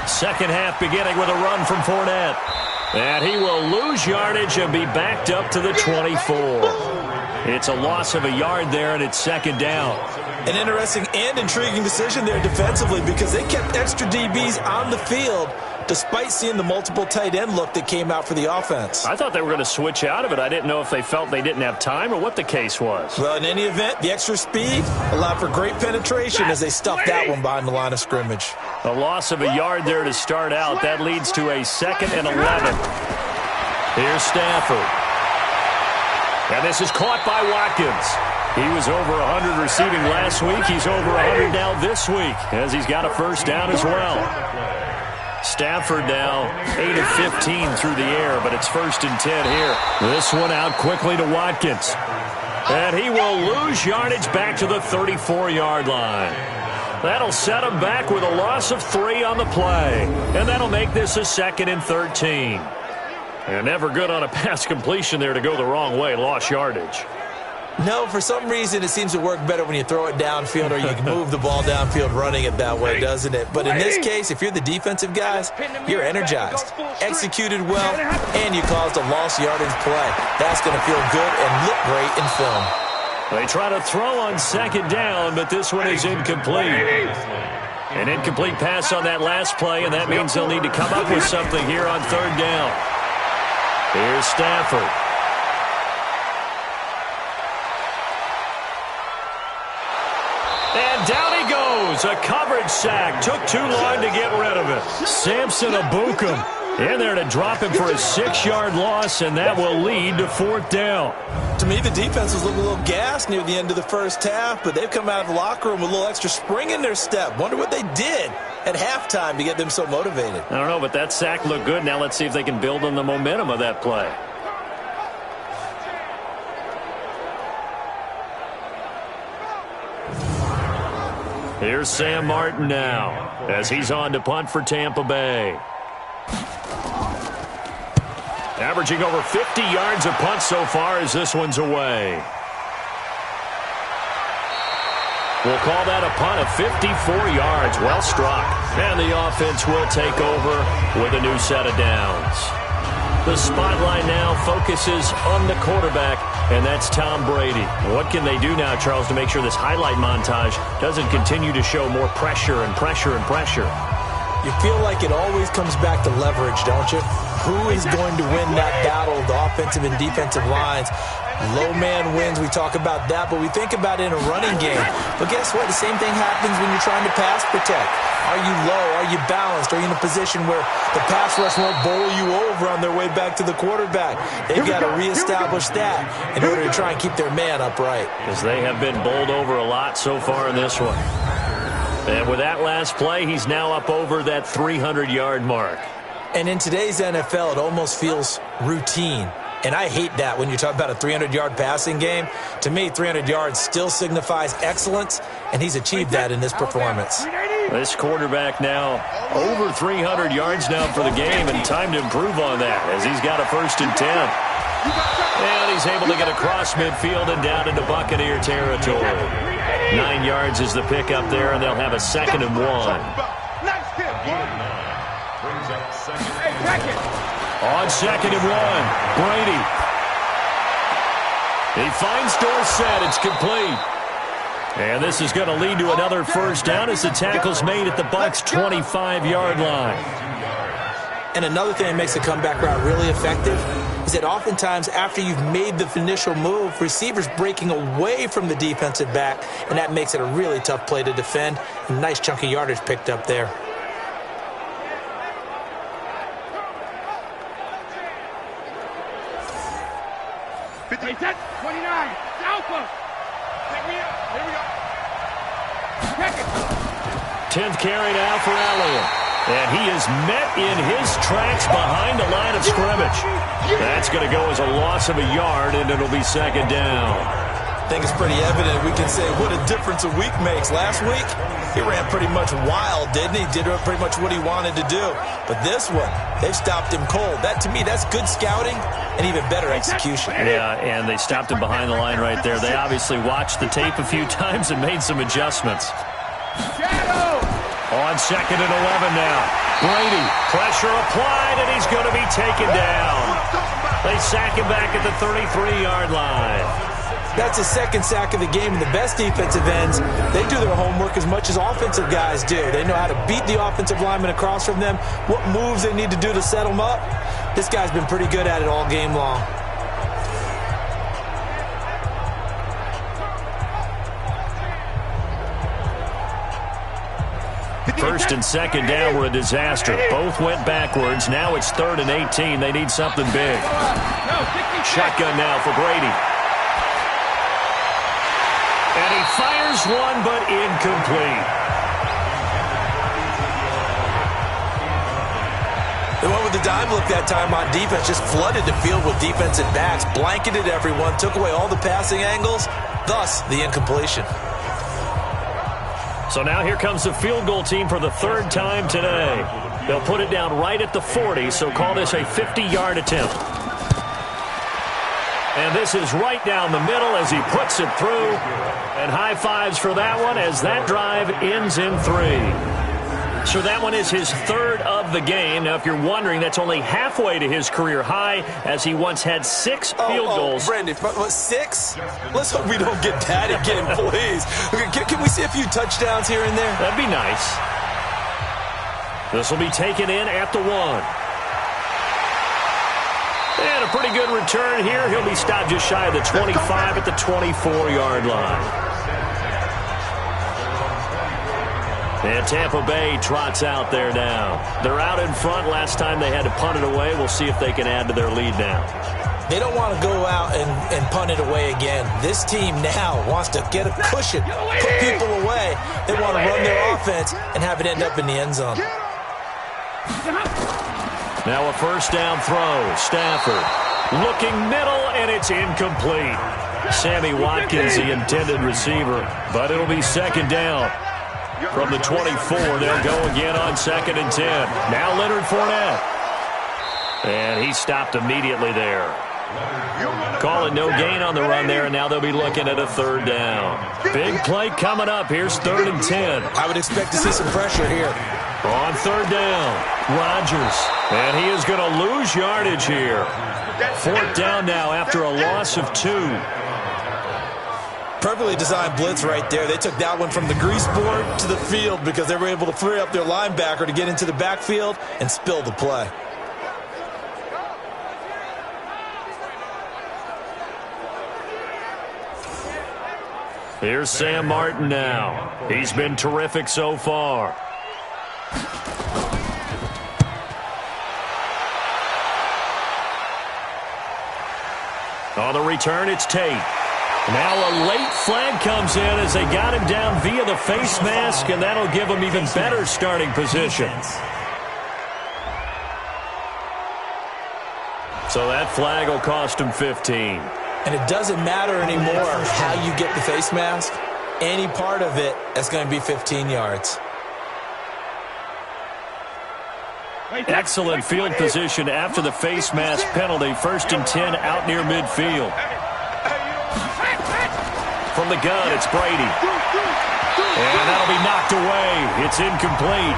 Second half beginning with a run from Fournette. And he will lose yardage and be backed up to the 24. It's a loss of a yard there, and it's second down. An interesting and intriguing decision there defensively because they kept extra DBs on the field despite seeing the multiple tight end look that came out for the offense. I thought they were going to switch out of it. I didn't know if they felt they didn't have time or what the case was. Well, in any event, the extra speed allowed for great penetration as they stuffed that one behind the line of scrimmage. A loss of a yard there to start out. That leads to a 2nd and 11. Here's Stafford. And this is caught by Watkins. He was over 100 receiving last week. He's over 100 now this week as he's got a first down as well. Stafford now 8 of 15 through the air, but it's 1st and 10 here. This one out quickly to Watkins. And he will lose yardage back to the 34-yard line. That'll set him back with a loss of 3 on the play. And that'll make this a 2nd and 13. And never good on a pass completion there to go the wrong way. Lost yardage. No, for some reason it seems to work better when you throw it downfield or you can move the ball downfield running it that way, doesn't it? But in this case, if you're the defensive guys, you're energized, executed well, and you caused a lost yardage play. That's going to feel good and look great in film. They try to throw on 2nd down, but this one is incomplete. An incomplete pass on that last play, and that means they'll need to come up with something here on 3rd down. Here's Stafford. And down he goes. A coverage sack. Took too long to get rid of it. Samson Abukum in there to drop him for a 6-yard loss, and that will lead to 4th down. To me, the defense was looking a little gassed near the end of the first half, but they've come out of the locker room with a little extra spring in their step. Wonder what they did at halftime to get them so motivated. I don't know, but that sack looked good. Now let's see if they can build on the momentum of that play. Here's Sam Martin now as he's on to punt for Tampa Bay. Averaging over 50 yards a punt so far as this one's away. We'll call that a punt of 54 yards. Well struck. And the offense will take over with a new set of downs. The spotlight now focuses on the quarterback, and that's Tom Brady. What can they do now, Charles, to make sure this highlight montage doesn't continue to show more pressure and pressure and pressure? You feel like it always comes back to leverage, don't you? Who is going to win that battle, the offensive and defensive lines? Low man wins, we talk about that, but we think about it in a running game. But guess what? The same thing happens when you're trying to pass protect. Are you low? Are you balanced? Are you in a position where the pass rush won't bowl you over on their way back to the quarterback? They've got to reestablish that in order to try and keep their man upright. Because they have been bowled over a lot so far in this one. And with that last play, he's now up over that 300-yard mark. And in today's NFL, it almost feels routine. And I hate that when you talk about a 300-yard passing game. To me, 300 yards still signifies excellence, and he's achieved that in this performance. This quarterback now over 300 yards now for the game, and time to improve on that as he's got a 1st and 10. And he's able to get across midfield and down into Buccaneer territory. 9 yards is the pickup there, and they'll have a 2nd and 1. On 2nd and 1, Brady. He finds Dorsett. It's complete. And this is going to lead to another first down as the tackle's made at the Bucs' 25-yard line. And another thing that makes the comeback route really effective is that oftentimes after you've made the initial move, receivers breaking away from the defensive back, and that makes it a really tough play to defend. A nice chunk of yardage picked up there. Hey, 29, Alpha. Here we go. 10th carry now for Elliott. And he is met in his tracks behind the line of scrimmage. That's going to go as a loss of a yard, and it'll be second down. I think it's pretty evident. We can say what a difference a week makes. Last week, he ran pretty much wild, didn't he? Did pretty much what he wanted to do. But this one, they've stopped him cold. That, to me, that's good scouting and even better execution. Yeah, and they stopped him behind the line right there. They obviously watched the tape a few times and made some adjustments. On second and 11 now. Brady, pressure applied, and he's going to be taken down. They sack him back at the 33-yard line. That's the second sack of the game, and the best defensive ends, they do their homework as much as offensive guys do. They know how to beat the offensive lineman across from them, what moves they need to do to set them up. This guy's been pretty good at it all game long. First and second down were a disaster. Both went backwards. Now it's 3rd and 18. They need something big. Shotgun now for Brady. And he fires one, but incomplete. They went with the dime look that time on defense, just flooded the field with defensive backs, blanketed everyone, took away all the passing angles, thus the incompletion. So now here comes the field goal team for the 3rd time today. They'll put it down right at the 40, so call this a 50-yard attempt. And this is right down the middle as he puts it through. And high fives for that one as that drive ends in 3. So that one is his 3rd of the game. Now, if you're wondering, that's only halfway to his career high as he once had 6 field goals. Brandon, what, 6? Let's hope we don't get that again, please. Can we see a few touchdowns here and there? That'd be nice. This will be taken in at the 1. And a pretty good return here. He'll be stopped just shy of the 25 at the 24-yard line. And Tampa Bay trots out there now. They're out in front. Last time they had to punt it away. We'll see if they can add to their lead now. They don't want to go out and punt it away again. This team now wants to get a cushion, put people away. They want to run their offense and have it end up in the end zone. Now a first down throw. Stafford looking middle, and it's incomplete. Sammy Watkins, the intended receiver, but it'll be second down. From the 24, they'll go again on 2nd and 10. Now Leonard Fournette. And he stopped immediately there. Calling no gain on the run there, and now they'll be looking at a 3rd down. Big play coming up. Here's 3rd and 10. I would expect to see some pressure here. On 3rd down, Rodgers. And he is going to lose yardage here. 4th down now after a loss of 2. Perfectly designed blitz right there. They took that one from the grease board to the field because they were able to free up their linebacker to get into the backfield and spill the play. Here's Sam Martin now. He's been terrific so far. On the return, it's Tate. Now a late flag comes in as they got him down via the face mask, and that'll give him even better starting position. So that flag will cost him 15. And it doesn't matter anymore how you get the face mask. Any part of it, that's going to be 15 yards. Excellent field position after the face mask penalty. 1st and 10 out near midfield. From the gun, it's Brady. And that'll be knocked away. It's incomplete.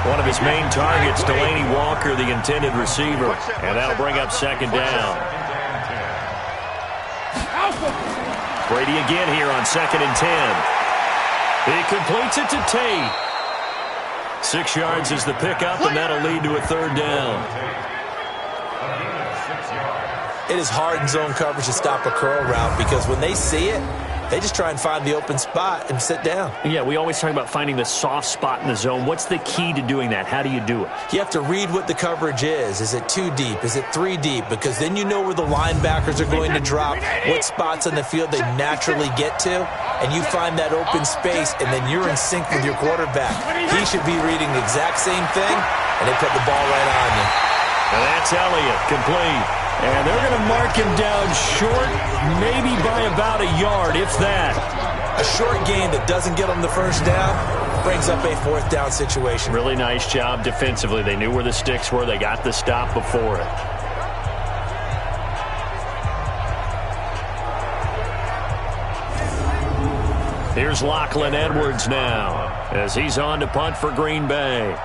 One of his main targets, Delaney Walker, the intended receiver. And that'll bring up 2nd down. Brady again here on 2nd and 10. He completes it to Tate. 6 yards is the pickup, and that'll lead to a 3rd down. It is hard in zone coverage to stop a curl route because when they see it, they just try and find the open spot and sit down. Yeah, we always talk about finding the soft spot in the zone. What's the key to doing that? How do you do it? You have to read what the coverage is. Is it 2 deep? Is it 3 deep? Because then you know where the linebackers are going to drop, what spots on the field they naturally get to, and you find that open space, and then you're in sync with your quarterback. He should be reading the exact same thing, and they put the ball right on you. And that's Elliott, complete. And they're going to mark him down short, maybe by about a yard, if that. A short gain that doesn't get them the 1st down brings up a 4th down situation. Really nice job defensively. They knew where the sticks were. They got the stop before it. Here's Lachlan Edwards now as he's on to punt for Green Bay.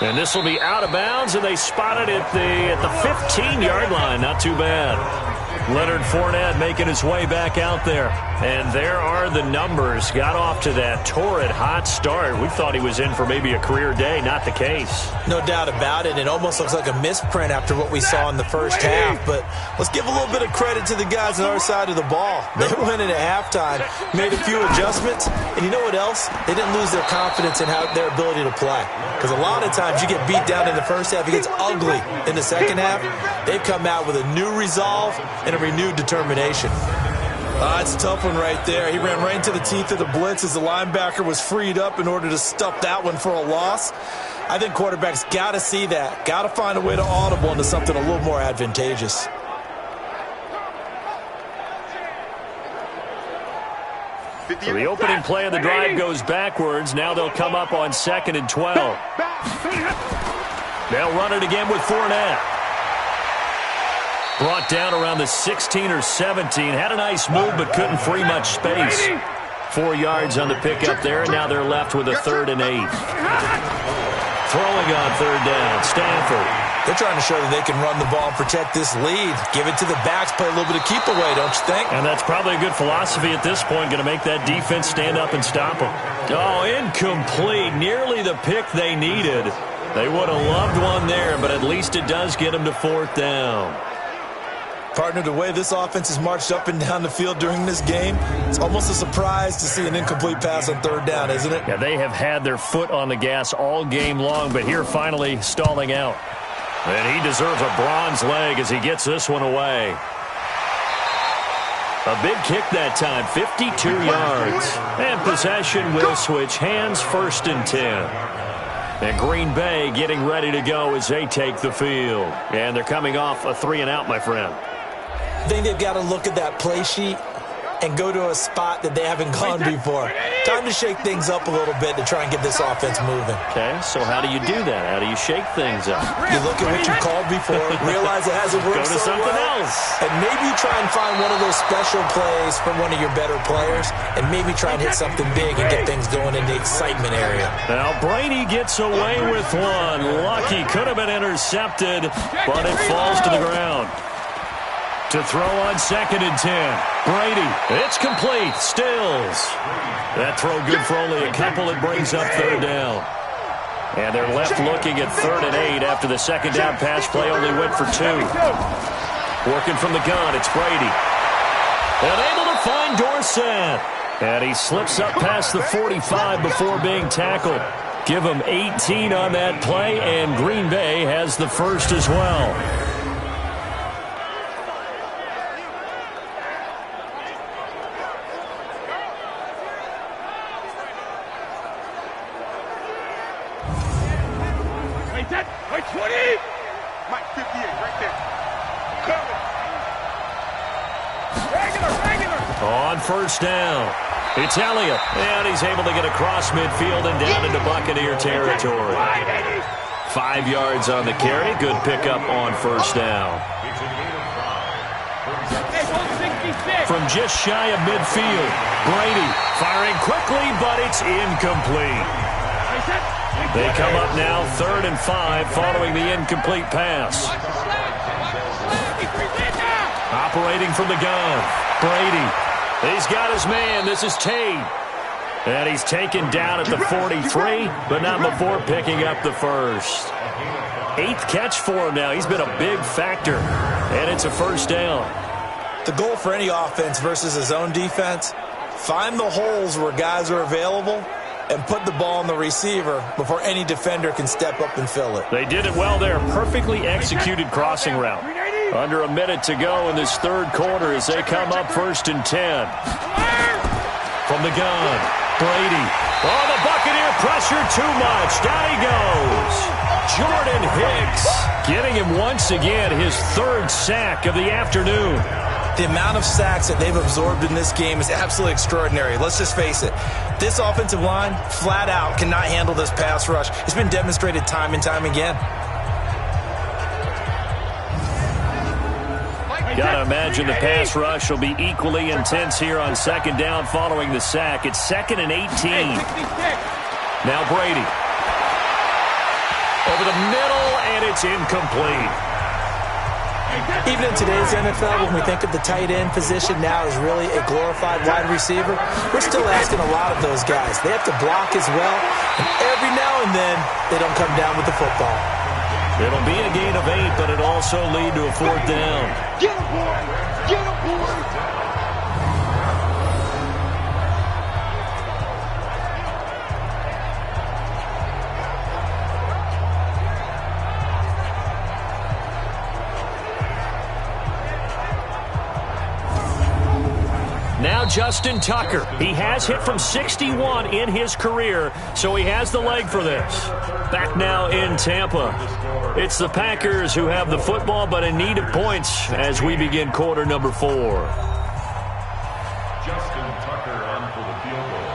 And this will be out of bounds, and they spot it at the 15-yard line. Not too bad. Leonard Fournette making his way back out there. And there are the numbers. Got off to that torrid hot start. We thought he was in for maybe a career day. Not the case. No doubt about it. It almost looks like a misprint after what we saw in the 1st half. But let's give a little bit of credit to the guys on our side of the ball. They went in at halftime, made a few adjustments. And you know what else? They didn't lose their confidence in their ability to play. Because a lot of times you get beat down in the 1st half. It gets ugly in the 2nd half. They've come out with a new resolve and a renewed determination. It's a tough one right there. He ran right into the teeth of the blitz as the linebacker was freed up in order to stuff that one for a loss. I think quarterbacks got to see that. Got to find a way to audible into something a little more advantageous. So the opening play of the drive goes backwards. Now they'll come up on 2nd and 12. They'll run it again with Fournette. Brought down around the 16 or 17. Had a nice move, but couldn't free much space. 4 yards on the pickup there, and now they're left with a 3rd and 8. Throwing on 3rd down, Stanford. They're trying to show that they can run the ball and protect this lead. Give it to the backs, play a little bit of keep away, don't you think? And that's probably a good philosophy at this point, going to make that defense stand up and stop them. Oh, incomplete. Nearly the pick they needed. They would have loved one there, but at least it does get them to 4th down. Partner, the way this offense has marched up and down the field during this game, it's almost a surprise to see an incomplete pass on 3rd down, isn't it? Yeah, they have had their foot on the gas all game long, but here finally stalling out. And he deserves a bronze leg as he gets this one away. A big kick that time, 52 yards. And possession will switch hands, 1st and 10. And Green Bay getting ready to go as they take the field. And they're coming off a 3-and-out, my friend. I think they've got to look at that play sheet and go to a spot that they haven't gone before. Time to shake things up a little bit to try and get this offense moving. Okay, so how do you do that? How do you shake things up? You look at what you called before, realize it hasn't worked so so something well, else. and maybe you try and find one of those special plays from one of your better players, and maybe try and hit something big and get things going in the excitement area. Now Brady gets away with one. Lucky, could have been intercepted, but it falls to the ground. To throw on 2nd and 10. Brady, it's complete. Stills. That throw good for only a couple. It brings up 3rd down. And they're left looking at 3rd and 8 after the 2nd down pass play only went for 2. Working from the gun, it's Brady. And able to find Dorsett. And he slips up past the 45 before being tackled. Give him 18 on that play, and Green Bay has the 1st as well. Wait, 20! Mike, 58, right there. Coming. Regular. On 1st down, it's Elliott, and he's able to get across midfield and down into Buccaneer territory. 5 yards on the carry. Good pickup on 1st down. From just shy of midfield, Brady firing quickly, but it's incomplete. They come up now 3rd and 5 following the incomplete pass. Operating from the gun, Brady. He's got his man. This is Tate. And he's taken down at the 43, but not before picking up the first. 8th catch for him now. He's been a big factor, and it's a first down. The goal for any offense versus his own defense, find the holes where guys are available and put the ball on the receiver before any defender can step up and fill it. They did it well there. Perfectly executed crossing route. Under a minute to go in this 3rd quarter as they come up 1st and 10. From the gun, Brady. Oh, the Buccaneer pressure too much. Down he goes. Jordan Hicks getting him once again his 3rd sack of the afternoon. The amount of sacks that they've absorbed in this game is absolutely extraordinary. Let's just face it. This offensive line, flat out, cannot handle this pass rush. It's been demonstrated time and time again. Got to imagine the pass rush will be equally intense here on 2nd down following the sack. It's 2nd and 18. Now Brady. Over the middle, and it's incomplete. Even in today's NFL, when we think of the tight end position now as really a glorified wide receiver, we're still asking a lot of those guys. They have to block as well, and every now and then they don't come down with the football. It'll be a gain of 8, but it'll also lead to a 4th down. Get him, boy! Get him, boy! Now Justin Tucker. He has hit from 61 in his career, so he has the leg for this. Back now in Tampa. It's the Packers who have the football, but in need of points as we begin quarter number 4. Justin Tucker on for the field goal.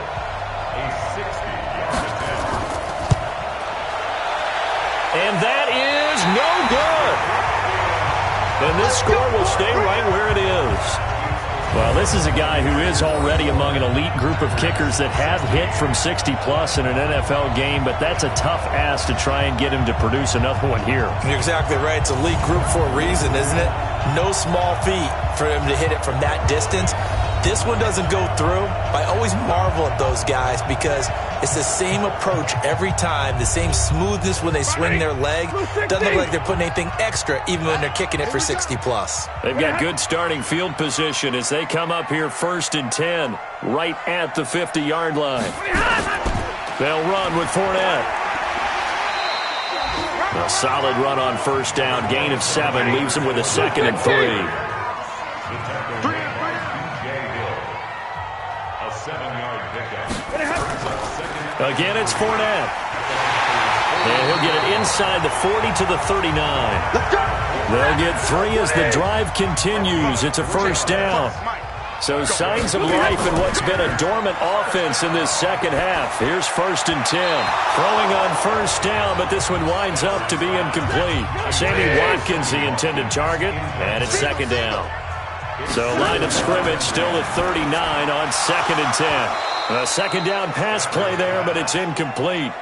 A 60-yard attempt. And that is no good. And this score will stay right where it is. Well, this is a guy who is already among an elite group of kickers that have hit from 60-plus in an NFL game, but that's a tough ask to try and get him to produce another one here. You're exactly right. It's a elite group for a reason, isn't it? No small feat for him to hit it from that distance. This one doesn't go through. I always marvel at those guys because it's the same approach every time, the same smoothness when they swing their leg. Doesn't look like they're putting anything extra even when they're kicking it for 60-plus. They've got good starting field position as they come up here 1st and 10, right at the 50-yard line. They'll run with Fournette. A solid run on 1st down, gain of 7, leaves them with a 2nd and 3. Again, it's Fournette. And he'll get it inside the 40 to the 39. They'll get 3 as the drive continues. It's a 1st down. So signs of life in what's been a dormant offense in this 2nd half. Here's 1st and 10. Throwing on 1st down, but this one winds up to be incomplete. Sammy Watkins, the intended target, and it's 2nd down. So line of scrimmage still at 39 on 2nd and 10. A 2nd down pass play there, but it's incomplete.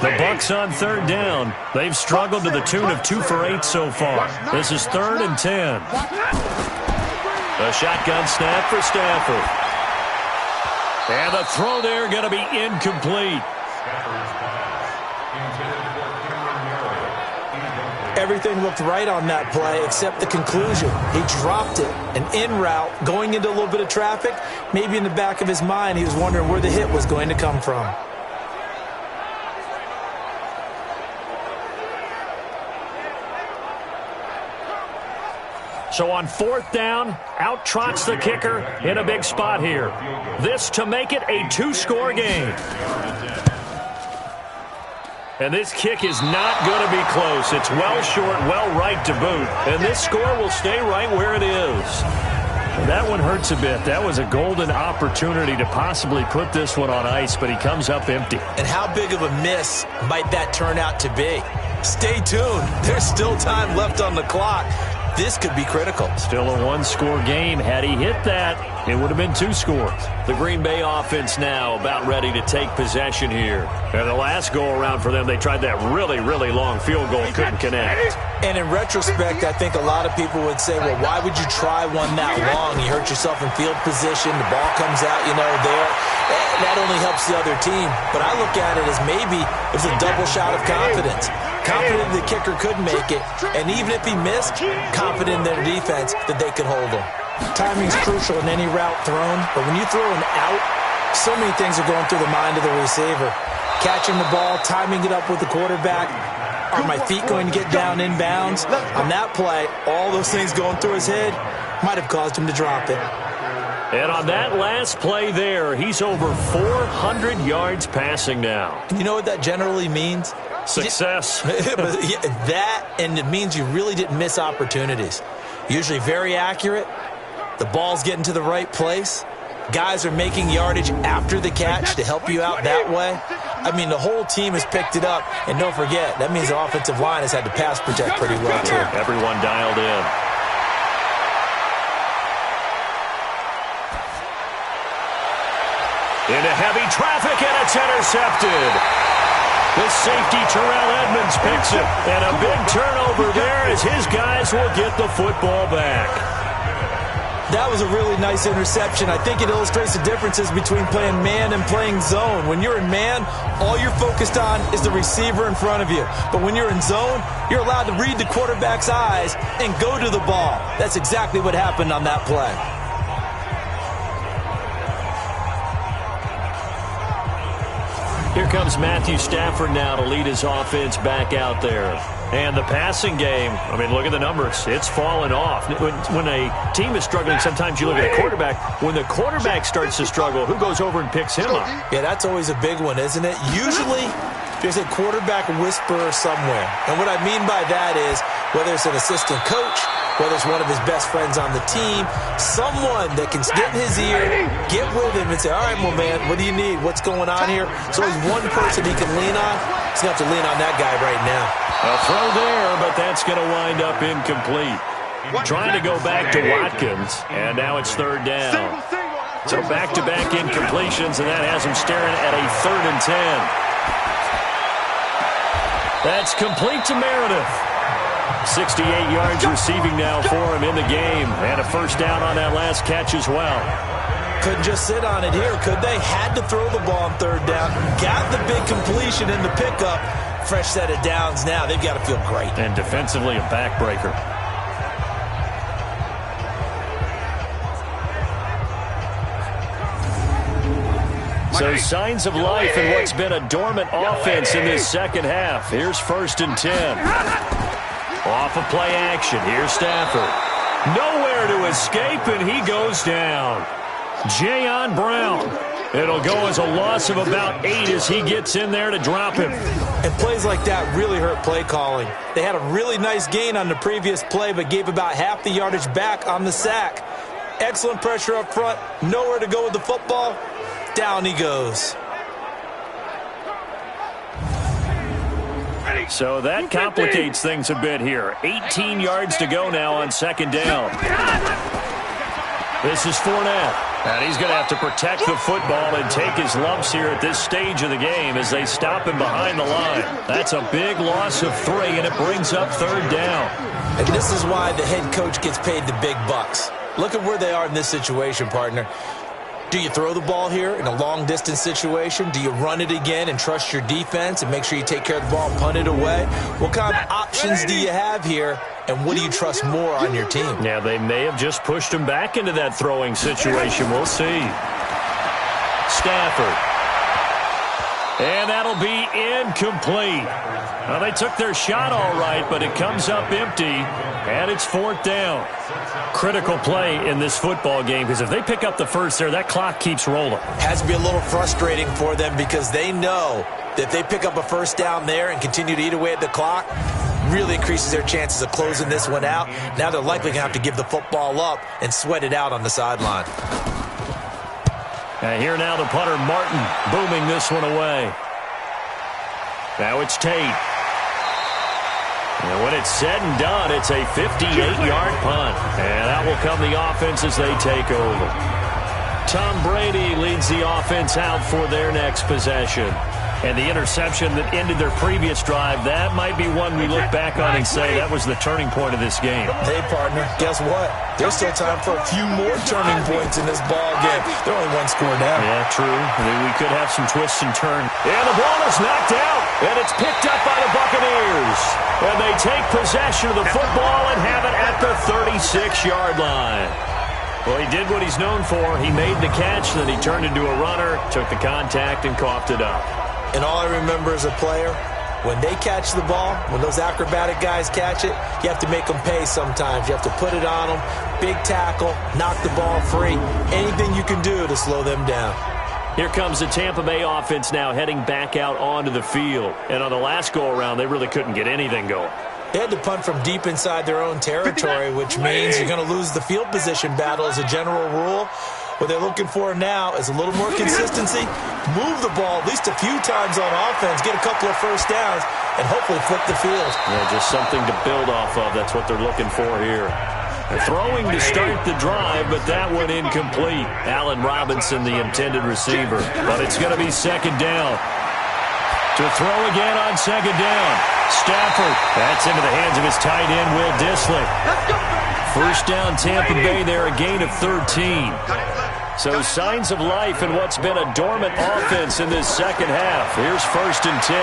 The Bucs on 3rd down. They've struggled to the tune of 2 for 8 so far. This is 3rd and 10. A shotgun snap for Stafford. And the throw there going to be incomplete. Everything looked right on that play except the conclusion. He dropped it, an in route, going into a little bit of traffic. Maybe in the back of his mind, he was wondering where the hit was going to come from. So on 4th down, out trots the kicker in a big spot here. This to make it a 2-score game. And this kick is not going to be close. It's well short, well right to boot. And this score will stay right where it is. That one hurts a bit. That was a golden opportunity to possibly put this one on ice, but he comes up empty. And how big of a miss might that turn out to be? Stay tuned. There's still time left on the clock. this could be critical. Still a one-score game. Had he hit that, it would have been 2 scores. The Green Bay offense now about ready to take possession here. And the last go-around for them, they tried that really, really long field goal, couldn't connect. And in retrospect, I think a lot of people would say, well, why would you try one that long? You hurt yourself in field position. The ball comes out, there. That only helps the other team. But I look at it as maybe it was a double shot of confidence. Confident the kicker could make it, and even if he missed, confident in their defense that they could hold him. Timing's crucial in any route thrown, but when you throw an out, so many things are going through the mind of the receiver. Catching the ball, timing it up with the quarterback. Are my feet going to get down in bounds? On that play, all those things going through his head might have caused him to drop it. And on that last play there, he's over 400 yards passing now. And you know what that generally means? Success. That, and it means you really didn't miss opportunities. Usually very accurate. The ball's getting to the right place. Guys are making yardage after the catch to help you out that way. I mean, the whole team has picked it up. And don't forget, that means the offensive line has had to pass protect pretty well, too. Everyone dialed in. Into heavy traffic, and it's intercepted. The safety, Terrell Edmonds, picks it. And a big turnover there as his guys will get the football back. That was a really nice interception. I think it illustrates the differences between playing man and playing zone. When you're in man, all you're focused on is the receiver in front of you. But when you're in zone, you're allowed to read the quarterback's eyes and go to the ball. That's exactly what happened on that play. Here comes Matthew Stafford now to lead his offense back out there. And the passing game, I mean, look at the numbers. It's fallen off. When a team is struggling, sometimes you look at the quarterback. When the quarterback starts to struggle, who goes over and picks him up? Yeah, that's always a big one, isn't it? Usually, there's a quarterback whisperer somewhere. And what I mean by that is, whether it's an assistant coach, whether it's one of his best friends on the team, someone that can get in his ear, get with him and say, all right, well, man, what do you need? What's going on here? So he's one person he can lean on. He's going to have to lean on that guy right now. A throw there, but that's going to wind up incomplete. Trying to go back to Watkins, and now it's 3rd down. So back-to-back incompletions, and that has him staring at a 3rd and 10. That's complete to Meredith. 68 yards receiving now for him in the game, and a 1st down on that last catch as well. Couldn't just sit on it here, could they? Had to throw the ball on 3rd down. Got the big completion in the pickup. Fresh set of downs now. They've got to feel great. And defensively, a backbreaker. So signs of life in what's been a dormant offense in this second half. Here's 1st and 10. Off of play action. Here's Stafford. Nowhere to escape, and he goes down. Jayon Brown. It'll go as a loss of about 8 as he gets in there to drop him. And plays like that really hurt play calling. They had a really nice gain on the previous play, but gave about half the yardage back on the sack. Excellent pressure up front. Nowhere to go with the football. Down he goes. So that complicates things a bit here. 18 yards to go now on 2nd down. This is Fournette. And he's going to have to protect the football and take his lumps here at this stage of the game as they stop him behind the line. That's a big loss of 3, and it brings up 3rd down. And this is why the head coach gets paid the big bucks. Look at where they are in this situation, partner. Do you throw the ball here in a long-distance situation? Do you run it again and trust your defense and make sure you take care of the ball and punt it away? What kind of options do you have here, and what do you trust more on your team? Yeah, they may have just pushed him back into that throwing situation. We'll see. Stafford. And that'll be incomplete. Well, they took their shot all right, but it comes up empty, and it's 4th down. Critical play in this football game, because if they pick up the first there, that clock keeps rolling. Has to be a little frustrating for them because they know that if they pick up a 1st down there and continue to eat away at the clock, really increases their chances of closing this one out. Now they're likely going to have to give the football up and sweat it out on the sideline. And here now the punter, Martin, booming this one away. Now it's Tate. And when it's said and done, it's a 58-yard punt. And that will come the offense as they take over. Tom Brady leads the offense out for their next possession. And the interception that ended their previous drive, that might be one we look back on and say that was the turning point of this game. Hey, partner, guess what? There's still time for a few more turning points in this ball game. They're only one score down. Yeah, true. I mean, we could have some twists and turns. And the ball is knocked out, and it's picked up by the Buccaneers. And they take possession of the football and have it at the 36-yard line. Well, he did what he's known for. He made the catch, then he turned into a runner, took the contact, and coughed it up. And all I remember as a player, when they catch the ball, when those acrobatic guys catch it, you have to make them pay sometimes. You have to put it on them, big tackle, knock the ball free. Anything you can do to slow them down. Here comes the Tampa Bay offense now heading back out onto the field. And on the last go-around, they really couldn't get anything going. They had to punt from deep inside their own territory, which means you're going to lose the field position battle as a general rule. What they're looking for now is a little more consistency, move the ball at least a few times on offense, get a couple of first downs, and hopefully flip the field. Yeah, just something to build off of. That's what they're looking for here. They're throwing to start the drive, but that one incomplete. Allen Robinson, the intended receiver. But it's going to be second down. To throw again on second down. Stafford. That's into the hands of his tight end, Will Dissly. First down, Tampa Bay there, a gain of 13. So signs of life in what's been a dormant offense in this second half. Here's first and 10.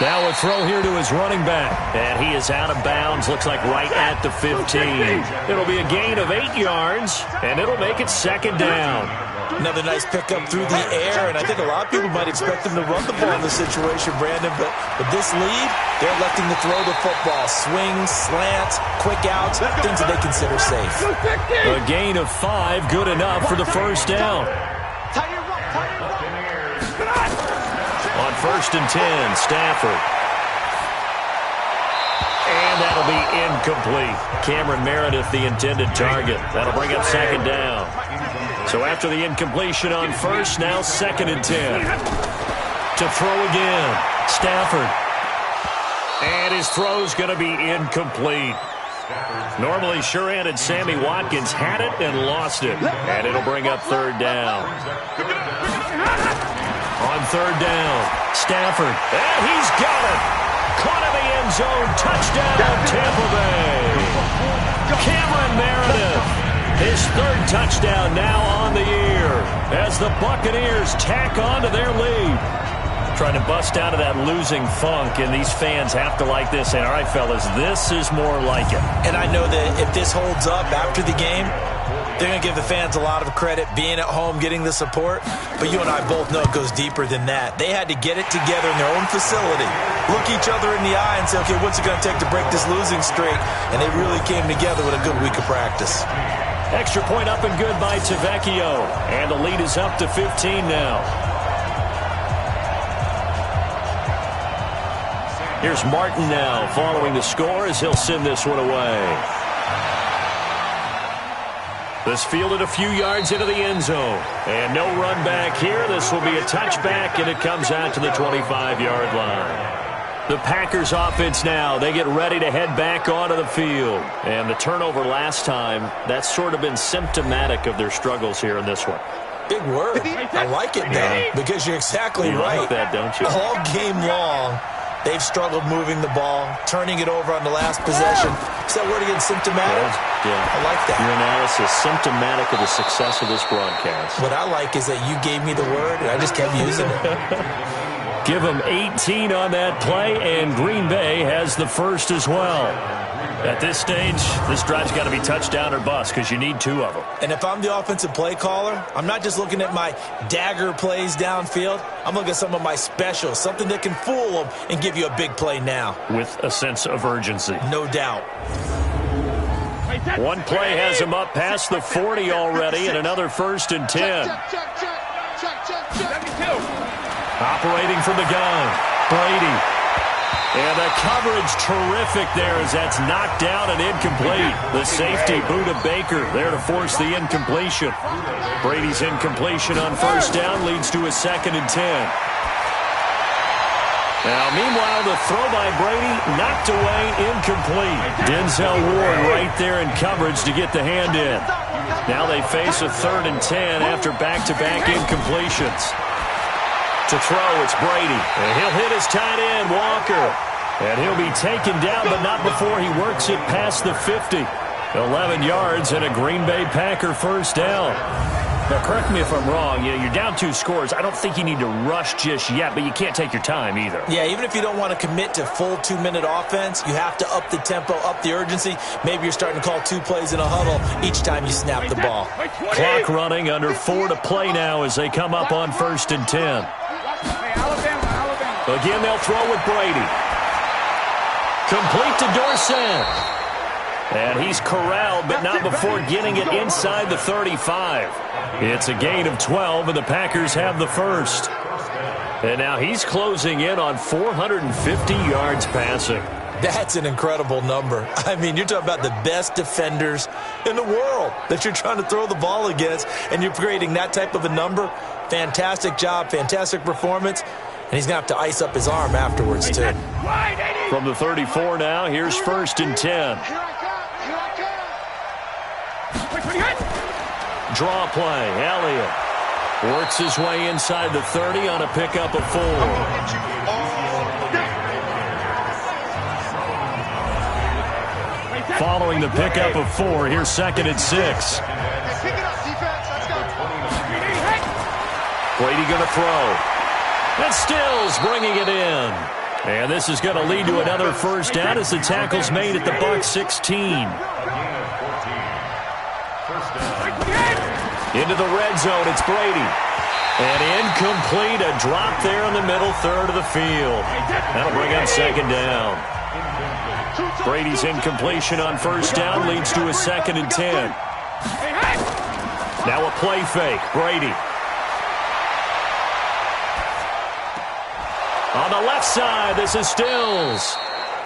Now a throw here to his running back. And he is out of bounds, looks like right at the 15. It'll be a gain of 8 yards, and it'll make it second down. Another nice pickup through the air, and I think a lot of people might expect them to run the ball in this situation, Brandon, but with this lead, they're electing to throw the football. Swings, slants, quick outs, things that they consider safe. A gain of 5, good enough for the first down. On first and 10, Stafford. And that'll be incomplete. Cameron Meredith, the intended target. That'll bring up second down. So after the incompletion on first, now second and 10. To throw again, Stafford. And his throw's going to be incomplete. Normally sure-handed Sammy Watkins had it and lost it. And it'll bring up third down. On third down, Stafford. And he's got it. Caught in the end zone. Touchdown, Tampa Bay. Cameron Meredith. His third touchdown now on the year as the Buccaneers tack on to their lead. Trying to bust out of that losing funk, and these fans have to like this. And all right, fellas, this is more like it. And I know that if this holds up after the game, they're going to give the fans a lot of credit being at home, getting the support. But you and I both know it goes deeper than that. They had to get it together in their own facility, look each other in the eye and say, okay, what's it going to take to break this losing streak? And they really came together with a good week of practice. Extra point up and good by Tavecchio. And the lead is up to 15 now. Here's Martin now following the score as he'll send this one away. This fielded a few yards into the end zone. And no run back here. This will be a touchback, and it comes out to the 25-yard line. The Packers offense now, they get ready to head back onto the field. And the turnover last time, that's sort of been symptomatic of their struggles here in this one. Big word. I like it, though, because you're exactly right. Like that, don't you? All game long, they've struggled moving the ball, turning it over on the last possession. Is that word again, symptomatic? Yeah. I like that. Your analysis, symptomatic of the success of this broadcast. What I like is that you gave me the word, and I just kept using it. Give them 18 on that play, and Green Bay has the first as well. At this stage, this drive's got to be touchdown or bust because you need 2 of them. And if I'm the offensive play caller, I'm not just looking at my dagger plays downfield. I'm looking at some of my specials, something that can fool them and give you a big play now. With a sense of urgency. No doubt. One play has him up past the 40 already, and another first and 10. Operating from the gun, Brady. And the coverage terrific there as that's knocked down and incomplete. The safety, Buda Baker, there to force the incompletion. Brady's incompletion on first down leads to a second and 10. Now, meanwhile, the throw by Brady knocked away, incomplete. Denzel Ward right there in coverage to get the hand in. Now they face a 3rd and 10 after back-to-back incompletions. To throw, it's Brady. And he'll hit his tight end, Walker. And he'll be taken down, but not before he works it past the 50. 11 yards and a Green Bay Packer first down. Now, correct me if I'm wrong. You're down 2 scores. I don't think you need to rush just yet, but you can't take your time either. Yeah, even if you don't want to commit to full 2-minute offense, you have to up the tempo, up the urgency. Maybe you're starting to call 2 plays in a huddle each time you snap the ball. Clock running, under 4 to play now as they come up on 1st and 10. Again, they'll throw with Brady. Complete to Dorsett. And he's corralled, but not before getting it inside the 35. It's a gain of 12, and the Packers have the first. And now he's closing in on 450 yards passing. That's an incredible number. I mean, you're talking about the best defenders in the world that you're trying to throw the ball against, and you're creating that type of a number. Fantastic job, fantastic performance. And he's going to have to ice up his arm afterwards, too. From the 34 now, here's 1st and 10. Draw play, Elliott works his way inside the 30 on a pickup of 4. Following the pickup of 4, here's 2nd and 6. Brady going to throw. And Stills bringing it in. And this is going to lead to another first down as the tackle's made at the Bucs 16. Into the red zone, it's Brady. And incomplete, a drop there in the middle third of the field. That'll bring up 2nd down. Brady's incompletion on 1st down leads to a 2nd and 10. Now a play fake, Brady. On the left side, this is Stills.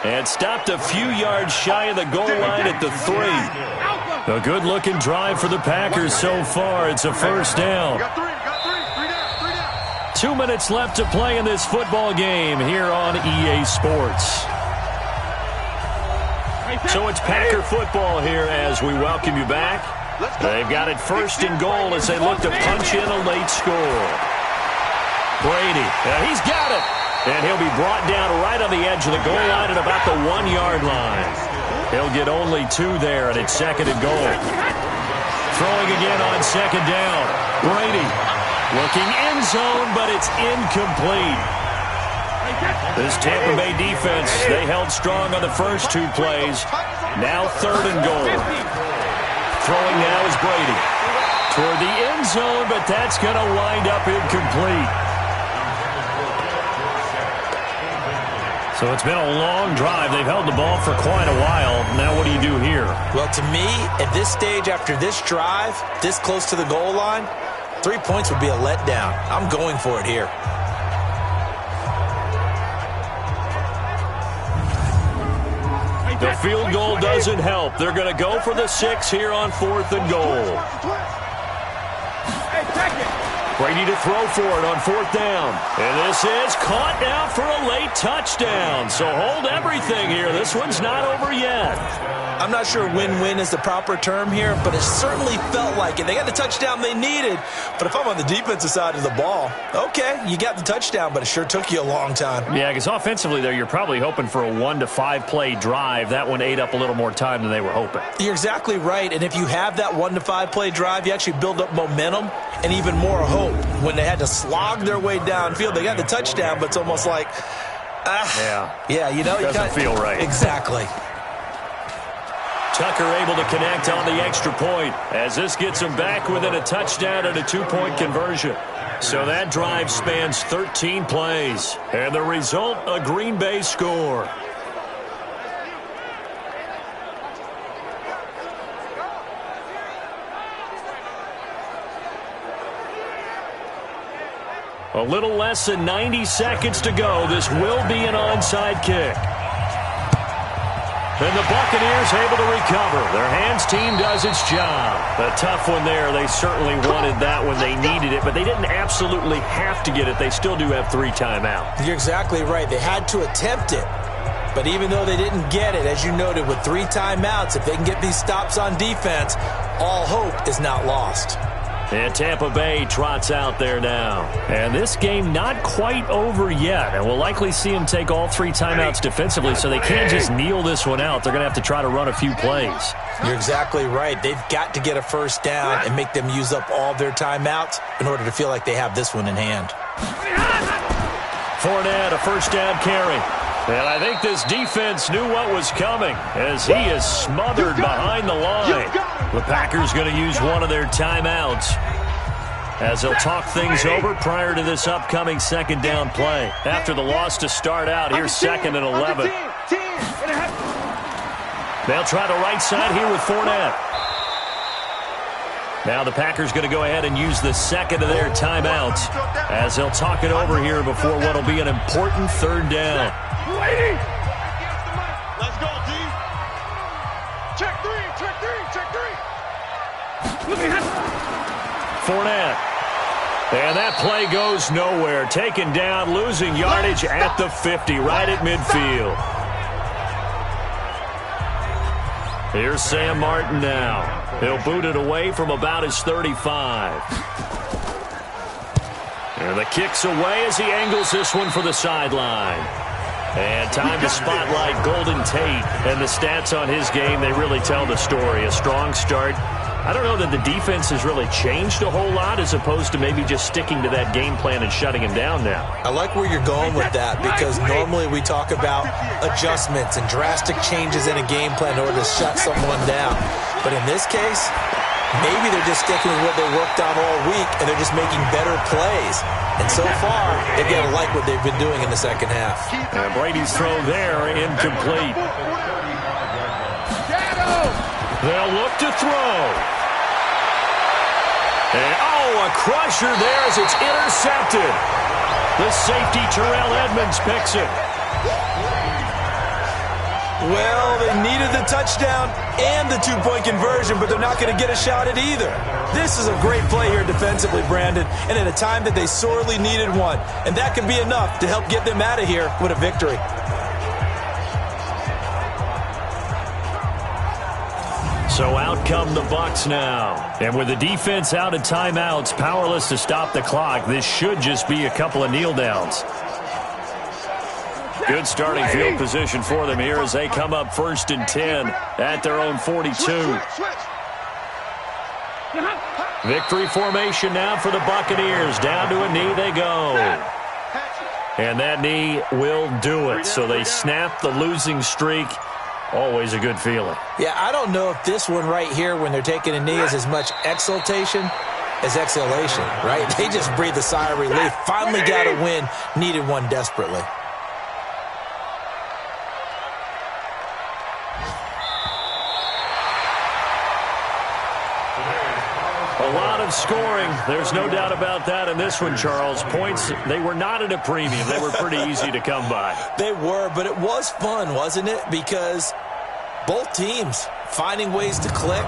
And stopped a few yards shy of the goal line at the 3. A good-looking drive for the Packers so far. It's a first down. 2 minutes left to play in this football game here on EA Sports. So it's Packer football here as we welcome you back. They've got it 1st and goal as they look to punch in a late score. Brady, he's got it. And he'll be brought down right on the edge of the goal line at about the 1-yard line. He'll get only 2 there, and it's 2nd and goal. Throwing again on 2nd down. Brady looking end zone, but it's incomplete. This Tampa Bay defense, they held strong on the first 2 plays. Now 3rd and goal. Throwing now is Brady. Toward the end zone, but that's going to wind up incomplete. So it's been a long drive. They've held the ball for quite a while. Now what do you do here? Well, to me, at this stage, after this drive, this close to the goal line, 3 points would be a letdown. I'm going for it here. The field goal doesn't help. They're going to go for the 6 here on 4th and goal. Brady to throw for it on 4th down. And this is caught now for a late touchdown. So hold everything here. This one's not over yet. I'm not sure win-win is the proper term here, but it certainly felt like it. They got the touchdown they needed. But if I'm on the defensive side of the ball, okay, you got the touchdown, but it sure took you a long time. Yeah, because offensively there, you're probably hoping for a 1 to 5 play drive. That one ate up a little more time than they were hoping. You're exactly right. And if you have that 1 to 5 play drive, you actually build up momentum and even more hope. When they had to slog their way downfield, they got the touchdown, but it's almost like, yeah, you know, doesn't feel right. Exactly. Tucker able to connect on the extra point as this gets him back within a touchdown and a 2-point conversion. So that drive spans 13 plays. And the result, a Green Bay score. A little less than 90 seconds to go. This will be an onside kick. And the Buccaneers able to recover. Their hands team does its job. A tough one there. They certainly wanted that when they needed it, but they didn't absolutely have to get it. They still do have 3 timeouts. You're exactly right. They had to attempt it. But even though they didn't get it, as you noted, with 3 timeouts, if they can get these stops on defense, all hope is not lost. And Tampa Bay trots out there now. And this game not quite over yet. And we'll likely see them take all 3 timeouts defensively, so they can't just kneel this one out. They're going to have to try to run a few plays. You're exactly right. They've got to get a first down and make them use up all their timeouts in order to feel like they have this one in hand. Fournette, a first down carry. And I think this defense knew what was coming as he is smothered behind the line. The Packers going to use one of their timeouts as they'll talk things over prior to this upcoming second down play. After the loss to start out, here's 2nd and 11. They'll try the right side here with Fournette. Now the Packers going to go ahead and use the second of their timeouts as they'll talk it over here before what will be an important 3rd down. Let's go, D. Check 3. Fournette. And that play goes nowhere. Taken down, losing yardage at the 50, right at midfield. Here's Sam Martin now. He'll boot it away from about his 35. And the kick's away as he angles this one for the sideline. And time to spotlight Golden Tate. And the stats on his game, they really tell the story. A strong start. I don't know that the defense has really changed a whole lot as opposed to maybe just sticking to that game plan and shutting him down now. I like where you're going with that because normally we talk about adjustments and drastic changes in a game plan in order to shut someone down. But in this case, maybe they're just sticking with what they worked on all week and they're just making better plays. And so far, they've got to like what they've been doing in the second half. And Brady's throw there, incomplete. They'll look to throw. And, a crusher there as it's intercepted. The safety, Terrell Edmonds, picks it. Well, they needed the touchdown and the 2-point conversion, but they're not going to get a shot at either. This is a great play here defensively, Brandon, and at a time that they sorely needed one. And that could be enough to help get them out of here with a victory. So out come the Bucs now. And with the defense out of timeouts, powerless to stop the clock, this should just be a couple of kneel downs. Good starting field position for them here as they come up 1st and 10 at their own 42. Victory formation now for the Buccaneers. Down to a knee they go. And that knee will do it. So they snap the losing streak. Always a good feeling. Yeah, I don't know if this one right here, when they're taking a knee, is as much exultation as exhalation, right? They just breathe a sigh of relief. Finally got a win. Needed one desperately. A lot of scoring. There's no doubt about that in this one, Charles. Points, they were not at a premium. They were pretty easy to come by. They were, but it was fun, wasn't it? Because both teams finding ways to click.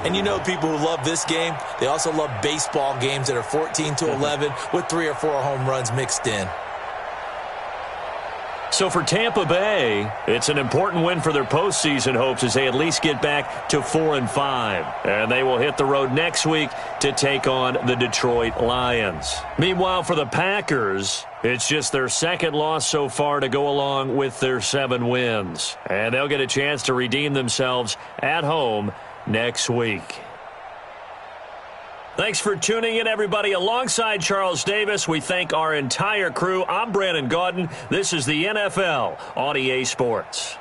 And you know people who love this game, they also love baseball games that are 14-11 with 3 or 4 home runs mixed in. So for Tampa Bay, it's an important win for their postseason hopes as they at least get back to 4-5. And they will hit the road next week to take on the Detroit Lions. Meanwhile, for the Packers, it's just their 2nd loss so far to go along with their 7 wins. And they'll get a chance to redeem themselves at home next week. Thanks for tuning in, everybody. Alongside Charles Davis, we thank our entire crew. I'm Brandon Gaudin. This is the NFL on EA Sports.